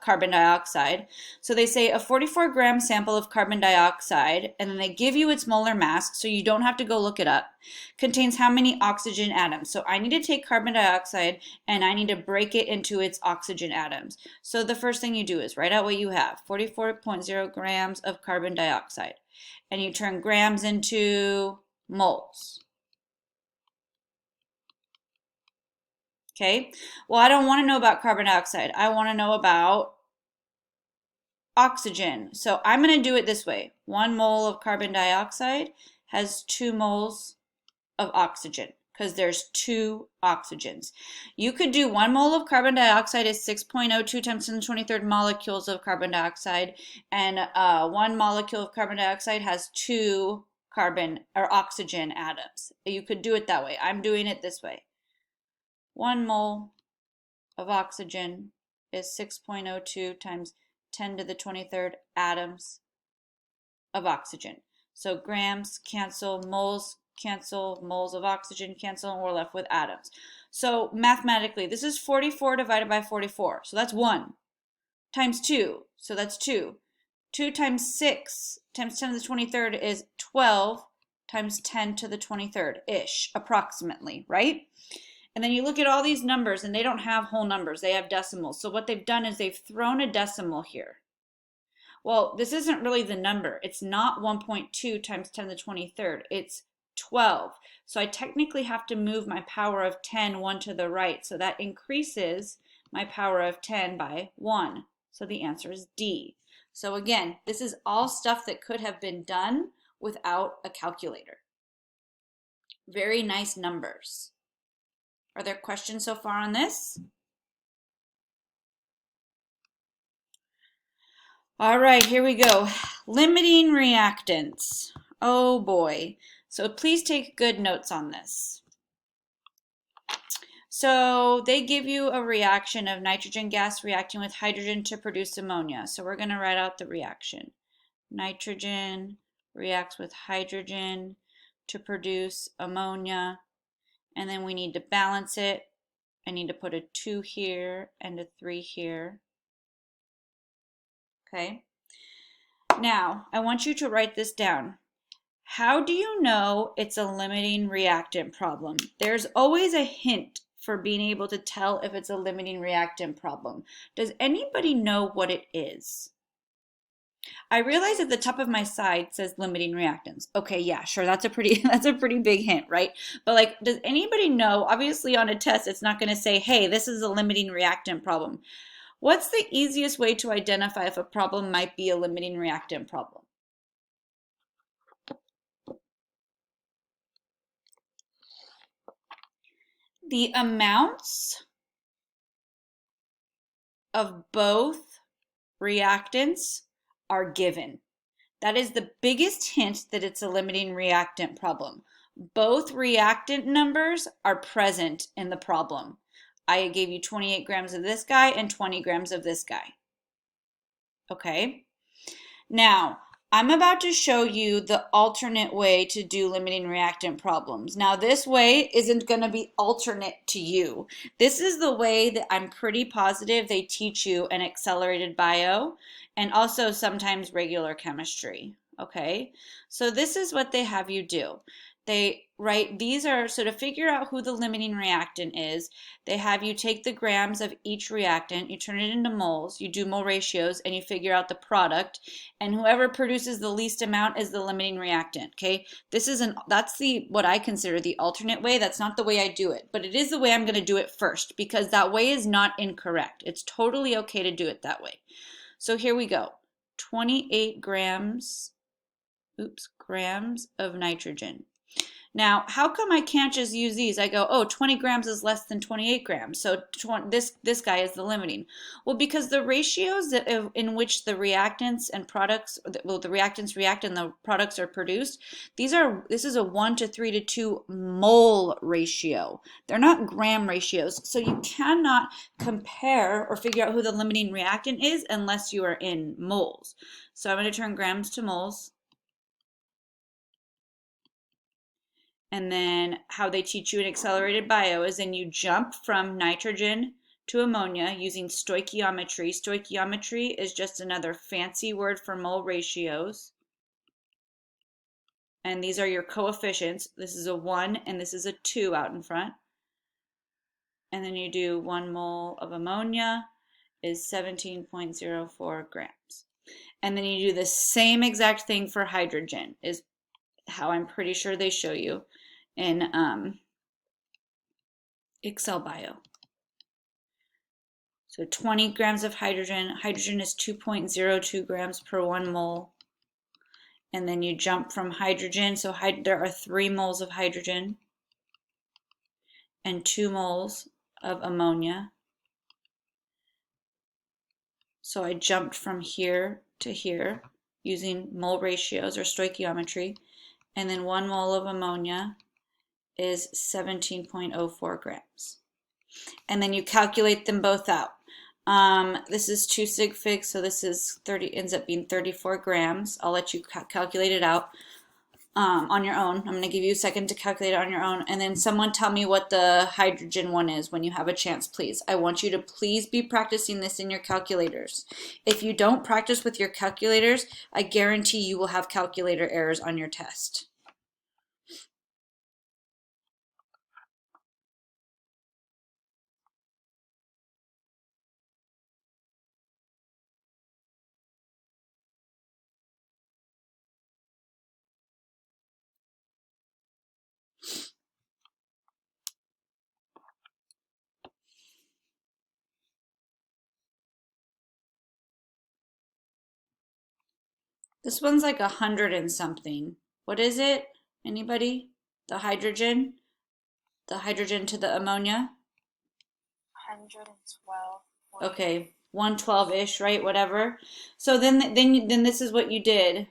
carbon dioxide. So they say a 44-gram sample of carbon dioxide, and then they give you its molar mass, so you don't have to go look it up, contains how many oxygen atoms. So I need to take carbon dioxide, and I need to break it into its oxygen atoms. So the first thing you do is write out what you have, 44.0 grams of carbon dioxide. And you turn grams into moles. Okay, well, I don't want to know about carbon dioxide. I want to know about oxygen. So I'm going to do it this way. 1 mole of carbon dioxide has 2 moles of oxygen because there's 2 oxygens. You could do 1 mole of carbon dioxide is 6.02 times 10 to the 23rd molecules of carbon dioxide, and 1 molecule of carbon dioxide has 2 carbon or oxygen atoms. You could do it that way. I'm doing it this way. 1 mole of oxygen is 6.02 times 10 to the 23rd atoms of oxygen. So grams cancel, moles of oxygen cancel, and we're left with atoms. So mathematically, this is 44 divided by 44. So that's 1 times 2. So that's 2. 2 times 6 times 10 to the 23rd is 12 times 10 to the 23rd-ish, approximately, right? And then you look at all these numbers, and they don't have whole numbers. They have decimals. So what they've done is they've thrown a decimal here. Well, this isn't really the number. It's not 1.2 times 10 to the 23rd. It's 12. So I technically have to move my power of 10 one to the right. So that increases my power of 10 by 1. So the answer is D. So again, this is all stuff that could have been done without a calculator. Very nice numbers. Are there questions so far on this? All right, here we go. Limiting reactants. Oh boy. So please take good notes on this. So they give you a reaction of nitrogen gas reacting with hydrogen to produce ammonia. So we're going to write out the reaction. Nitrogen reacts with hydrogen to produce ammonia. And then we need to balance it. I need to put a 2 here and a 3 here. Okay. Now, I want you to write this down. How do you know it's a limiting reactant problem? There's always a hint for being able to tell if it's a limiting reactant problem. Does anybody know what it is? I realize at the top of my side says limiting reactants. Okay, yeah, sure, that's a pretty big hint, right? But like, does anybody know? Obviously on a test, it's not going to say, hey, this is a limiting reactant problem. What's the easiest way to identify if a problem might be a limiting reactant problem? The amounts of both reactants are given. That is the biggest hint that it's a limiting reactant problem. Both reactant numbers are present in the problem. I gave you 28 grams of this guy and 20 grams of this guy. Okay. Now, I'm about to show you the alternate way to do limiting reactant problems. Now, this way isn't going to be alternate to you. This is the way that I'm pretty positive they teach you in accelerated bio and also sometimes regular chemistry. Okay, so this is what they have you do. They write, these are, so to figure out who the limiting reactant is, they have you take the grams of each reactant, you turn it into moles, you do mole ratios, and you figure out the product, and whoever produces the least amount is the limiting reactant. Okay, that's what I consider the alternate way. That's not the way I do it, but it is the way I'm going to do it first, because that way is not incorrect. It's totally okay to do it that way. So here we go. 28 grams of nitrogen. Now, how come I can't just use these? I go, oh, 20 grams is less than 28 grams, so this guy is the limiting. Well, because the ratios in which the reactants and products, well, the reactants react and the products are produced, this is a 1 to 3 to 2 mole ratio. They're not gram ratios, so you cannot compare or figure out who the limiting reactant is unless you are in moles. So I'm going to turn grams to moles. And then how they teach you in accelerated bio is then you jump from nitrogen to ammonia using stoichiometry. Stoichiometry is just another fancy word for mole ratios. And these are your coefficients. This is a 1 and this is a 2 out in front. And then you do 1 mole of ammonia is 17.04 grams. And then you do the same exact thing for hydrogen, is how I'm pretty sure they show you in Excel Bio. So 20 grams of hydrogen. Hydrogen is 2.02 grams per 1 mole. And then you jump from hydrogen. So there are 3 moles of hydrogen and 2 moles of ammonia. So I jumped from here to here using mole ratios or stoichiometry. And then 1 mole of ammonia is 17.04 grams. And then you calculate them both out. This is 2 sig fig, so this is ends up being 34 grams. I'll let you calculate it out on your own. I'm going to give you a second to calculate it on your own. And then someone tell me what the hydrogen one is when you have a chance, please. I want you to please be practicing this in your calculators. If you don't practice with your calculators, I guarantee you will have calculator errors on your test. This one's like 100 and something. What is it? Anybody? The hydrogen? The hydrogen to the ammonia? 112. Okay, 112-ish, right? Whatever. So then this is what you did.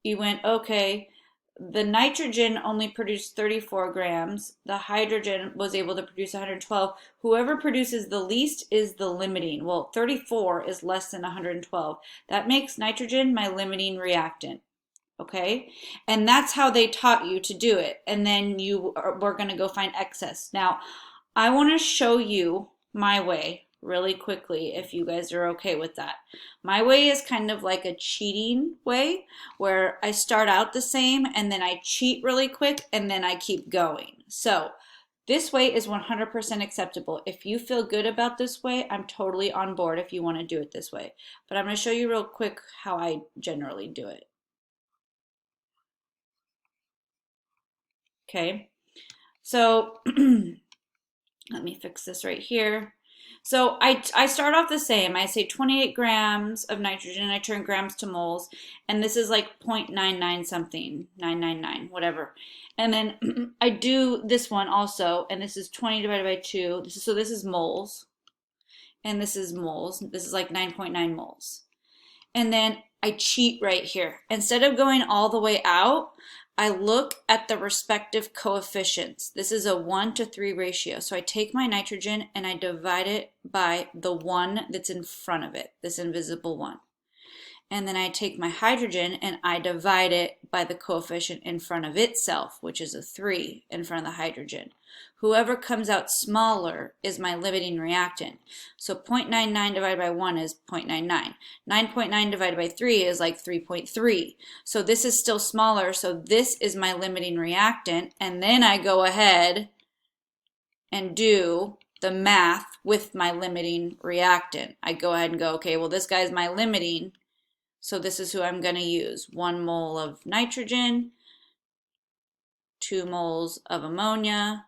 You went, okay, the nitrogen only produced 34 grams. The hydrogen was able to produce 112. Whoever produces the least is the limiting. Well, 34 is less than 112. That makes nitrogen my limiting reactant. Okay, and that's how they taught you to do it. And then we're going to go find excess. Now, I want to show you my way really quickly if you guys are okay with that. My way is kind of like a cheating way where I start out the same and then I cheat really quick and then I keep going. So this way is 100% acceptable. If you feel good about this way, I'm totally on board if you want to do it this way. But I'm going to show you real quick how I generally do it. Okay, so let me fix this right here. So I start off the same. I say 28 grams of nitrogen. I turn grams to moles. And this is like 0.99 something, 999, whatever. And then I do this one also. And this is 20 divided by 2. So this is moles. And this is moles. This is like 9.9 moles. And then I cheat right here. Instead of going all the way out, I look at the respective coefficients. This is a 1 to 3 ratio. So I take my nitrogen and I divide it by the 1 that's in front of it, this invisible 1. and then I take my hydrogen and I divide it by the coefficient in front of itself, which is a 3 in front of the hydrogen. Whoever comes out smaller is my limiting reactant. So 0.99 divided by 1 is 0.99. 9.9 divided by 3 is like 3.3. So this is still smaller, so this is my limiting reactant, and then I go ahead and do the math with my limiting reactant. I go ahead and go, okay, well this guy's my limiting, so this is who I'm going to use. 1 mole of nitrogen, 2 moles of ammonia,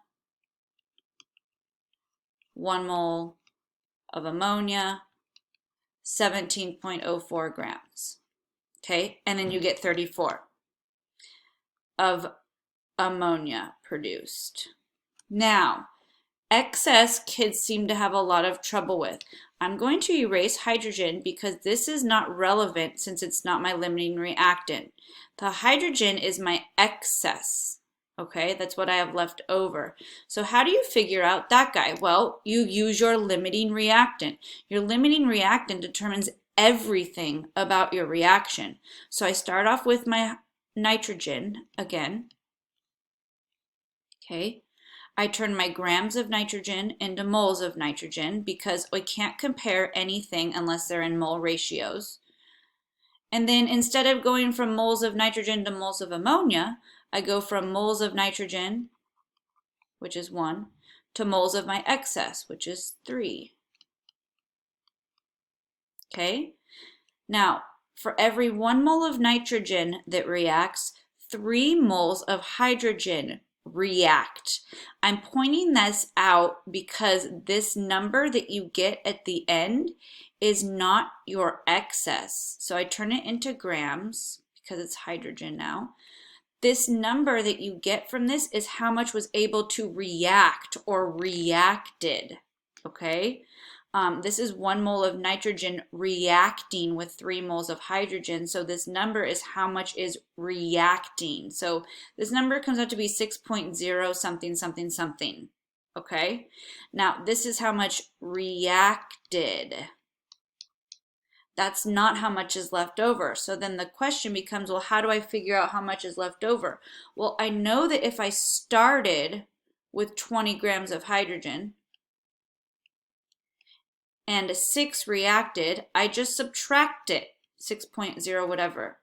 1 mole of ammonia, 17.04 grams. Okay, and then you get 34 of ammonia produced. Now, excess kids seem to have a lot of trouble with. I'm going to erase hydrogen because this is not relevant since it's not my limiting reactant. The hydrogen is my excess. Okay, that's what I have left over. So how do you figure out that guy? Well, you use your limiting reactant. Your limiting reactant determines everything about your reaction. So I start off with my nitrogen again. Okay, I turn my grams of nitrogen into moles of nitrogen because I can't compare anything unless they're in mole ratios. And then instead of going from moles of nitrogen to moles of ammonia, I go from moles of nitrogen, which is 1, to moles of my excess, which is 3. Okay? Now, for every 1 mole of nitrogen that reacts, 3 moles of hydrogen react. I'm pointing this out because this number that you get at the end is not your excess. So I turn it into grams because it's hydrogen now. This number that you get from this is how much was able to react or reacted, okay? This is 1 mole of nitrogen reacting with 3 moles of hydrogen, so this number is how much is reacting. So this number comes out to be 6.0 something something something, okay? Now this is how much reacted. That's not how much is left over. So then the question becomes, well, how do I figure out how much is left over? Well, I know that if I started with 20 grams of hydrogen and 6 reacted, I just subtract it, 6.0 whatever.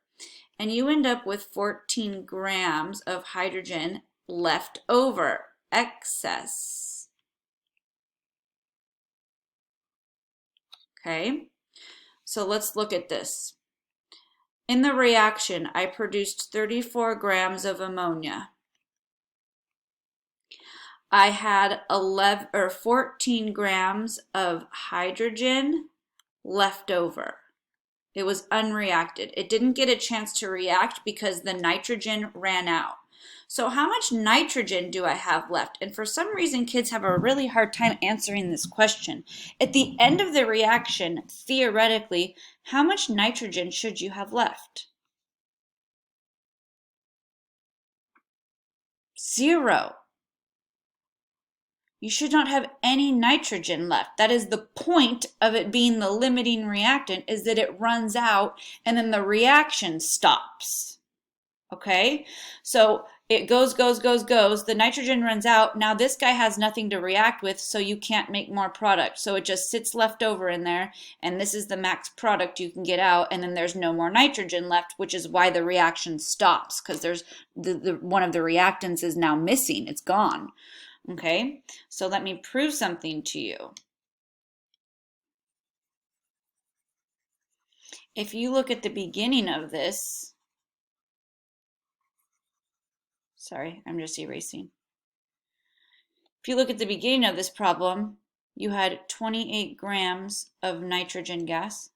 And you end up with 14 grams of hydrogen left over, excess. Okay? So let's look at this. In the reaction, I produced 34 grams of ammonia. I had 14 grams of hydrogen left over. It was unreacted. It didn't get a chance to react because the nitrogen ran out. So how much nitrogen do I have left? And for some reason, kids have a really hard time answering this question. At the end of the reaction, theoretically, how much nitrogen should you have left? 0. You should not have any nitrogen left. That is the point of it being the limiting reactant, is that it runs out and then the reaction stops. Okay? So it goes, the nitrogen runs out, now this guy has nothing to react with, so you can't make more product. So it just sits left over in there, and this is the max product you can get out, and then there's no more nitrogen left, which is why the reaction stops, because there's one of the reactants is now missing, it's gone. Okay, so let me prove something to you. If you look at the beginning of this, sorry, I'm just erasing. If you look at the beginning of this problem, you had 28 grams of nitrogen gas.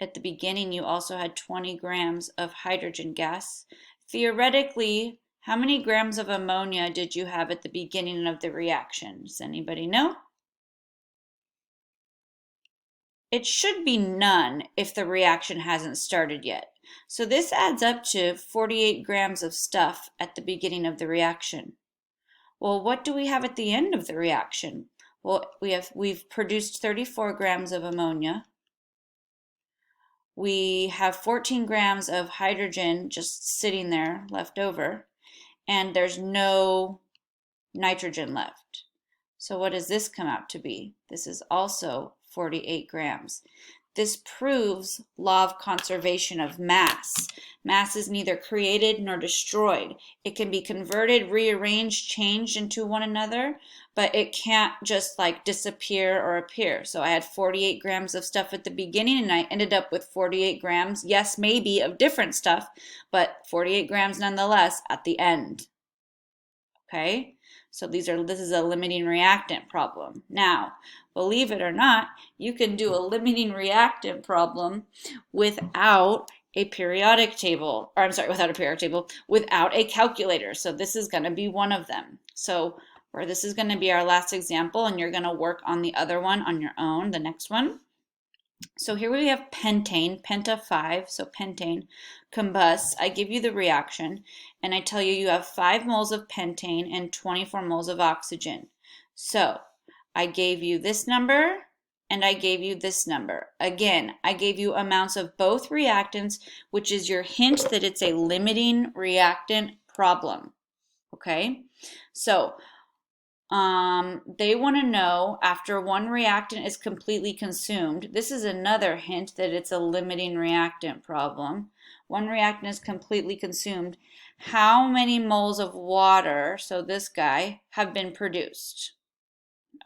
At the beginning, you also had 20 grams of hydrogen gas. Theoretically, how many grams of ammonia did you have at the beginning of the reaction? Does anybody know? It should be none if the reaction hasn't started yet. So this adds up to 48 grams of stuff at the beginning of the reaction. Well, what do we have at the end of the reaction? Well, we've produced 34 grams of ammonia. we have 14 grams of hydrogen just sitting there left over, and there's no nitrogen left. So what does this come out to be? This is also 48 grams. This proves law of conservation of mass. Mass is neither created nor destroyed. It can be converted, rearranged, changed into one another, but it can't just like disappear or appear. So I had 48 grams of stuff at the beginning and I ended up with 48 grams, yes, maybe of different stuff, but 48 grams nonetheless at the end. Okay? So this is a limiting reactant problem. Now, believe it or not, you can do a limiting reactant problem without a periodic table, or I'm sorry, without a periodic table, without a calculator. So this is going to be one of them. So where this is going to be our last example, and you're going to work on the other one on your own, the next one. So here we have pentane, penta 5, so pentane combusts. I give you the reaction, and I tell you you have 5 moles of pentane and 24 moles of oxygen. So I gave you this number, and I gave you this number. Again, I gave you amounts of both reactants, which is your hint that it's a limiting reactant problem. Okay, so they want to know after one reactant is completely consumed. This is another hint that it's a limiting reactant problem. One reactant is completely consumed. How many moles of water, so this guy, have been produced?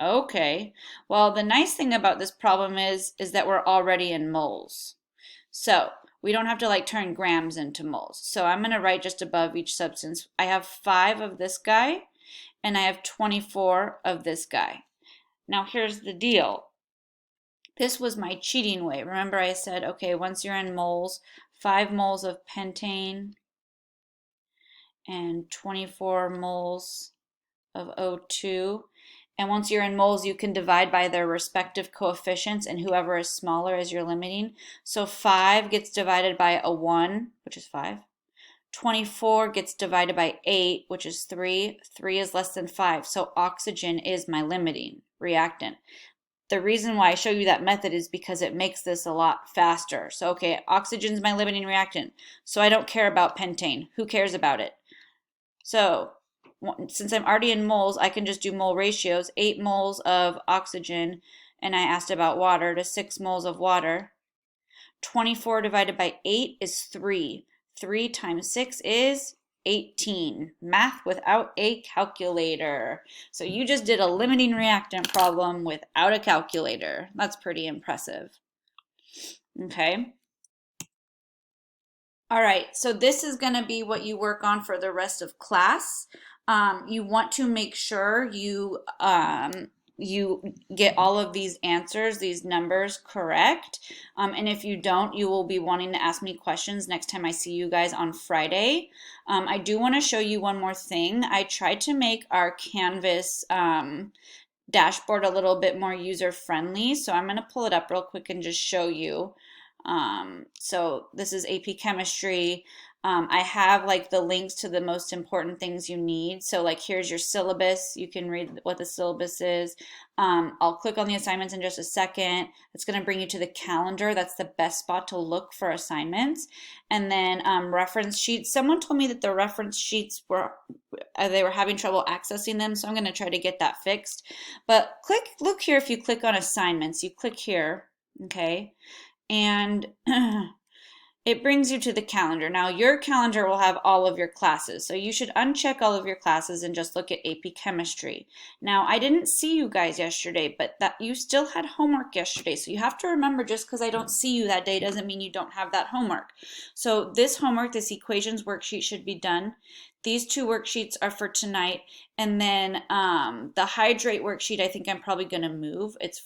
Okay, well, the nice thing about this problem is that we're already in moles. So we don't have to like turn grams into moles. So I'm going to write just above each substance. I have 5 of this guy, and I have 24 of this guy. Now here's the deal. This was my cheating way. Remember I said, okay, once you're in moles, 5 moles of pentane and 24 moles of O2. And once you're in moles, you can divide by their respective coefficients, and whoever is smaller is your limiting. So 5 gets divided by a 1, which is 5. 24 gets divided by 8, which is 3. 3 is less than 5, so oxygen is my limiting reactant. The reason why I show you that method is because it makes this a lot faster. So, okay, oxygen's my limiting reactant, so I don't care about pentane. Who cares about it? So, since I'm already in moles, I can just do mole ratios. 8 moles of oxygen, and I asked about water, to 6 moles of water. 24 divided by 8 is 3. 3 times 6 is 18. Math without a calculator. So you just did a limiting reactant problem without a calculator. That's pretty impressive. Okay. All right, so this is going to be what you work on for the rest of class. You want to make sure you get all of these answers, these numbers correct. And if you don't, you will be wanting to ask me questions next time I see you guys on Friday. I do want to show you one more thing. I tried to make our Canvas dashboard a little bit more user-friendly. So I'm going to pull it up real quick and just show you. So this is AP Chemistry. I have like the links to the most important things you need. So like here's your syllabus. You can read what the syllabus is. I'll click on the assignments in just a second. It's going to bring you to the calendar. That's the best spot to look for assignments. And then reference sheets. Someone told me that the reference sheets they were having trouble accessing them. So I'm going to try to get that fixed. But look here. If you click on assignments, you click here. Okay. And it brings you to the calendar. Now your calendar will have all of your classes, so you should uncheck all of your classes and just look at AP Chemistry. Now I didn't see you guys yesterday, but that you still had homework yesterday, so you have to remember just because I don't see you that day doesn't mean you don't have that homework. So this homework, this equations worksheet should be done. These 2 worksheets are for tonight, and then the hydrate worksheet I think I'm probably going to move. It's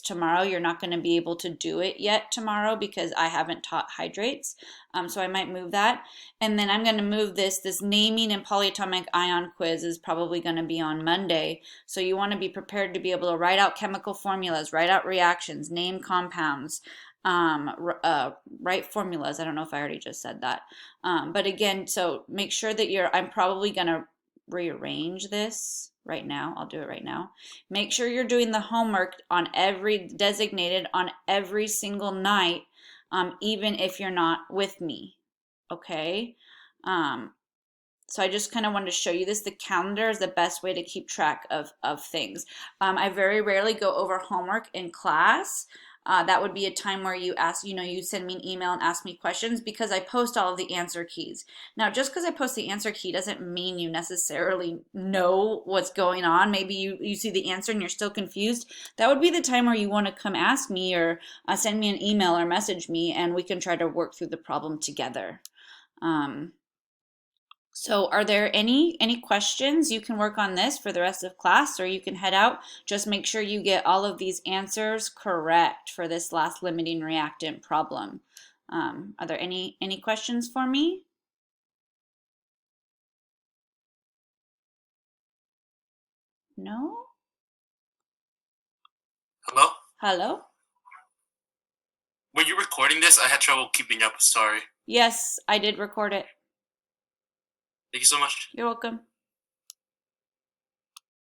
tomorrow. You're not going to be able to do it yet tomorrow because I haven't taught hydrates, so I might move that. And then I'm going to move this naming and polyatomic ion quiz is probably going to be on Monday. So you want to be prepared to be able to write out chemical formulas, write out reactions, name compounds. Write formulas. I don't know if I already just said that. But again, so make sure that I'm probably going to rearrange this right now. I'll do it right now. Make sure you're doing the homework designated on every single night even if you're not with me, okay? So I just kind of wanted to show you this. The calendar is the best way to keep track of things. I very rarely go over homework in class. That would be a time where you ask, you send me an email and ask me questions because I post all of the answer keys. Now, just because I post the answer key doesn't mean you necessarily know what's going on. Maybe you see the answer and you're still confused. That would be the time where you want to come ask me or send me an email or message me, and we can try to work through the problem together. So are there any questions? You can work on this for the rest of class, or you can head out. Just make sure you get all of these answers correct for this last limiting reactant problem. Are there any questions for me? No? Hello? Hello? Were you recording this? I had trouble keeping up. Sorry. Yes, I did record it. Thank you so much. You're welcome.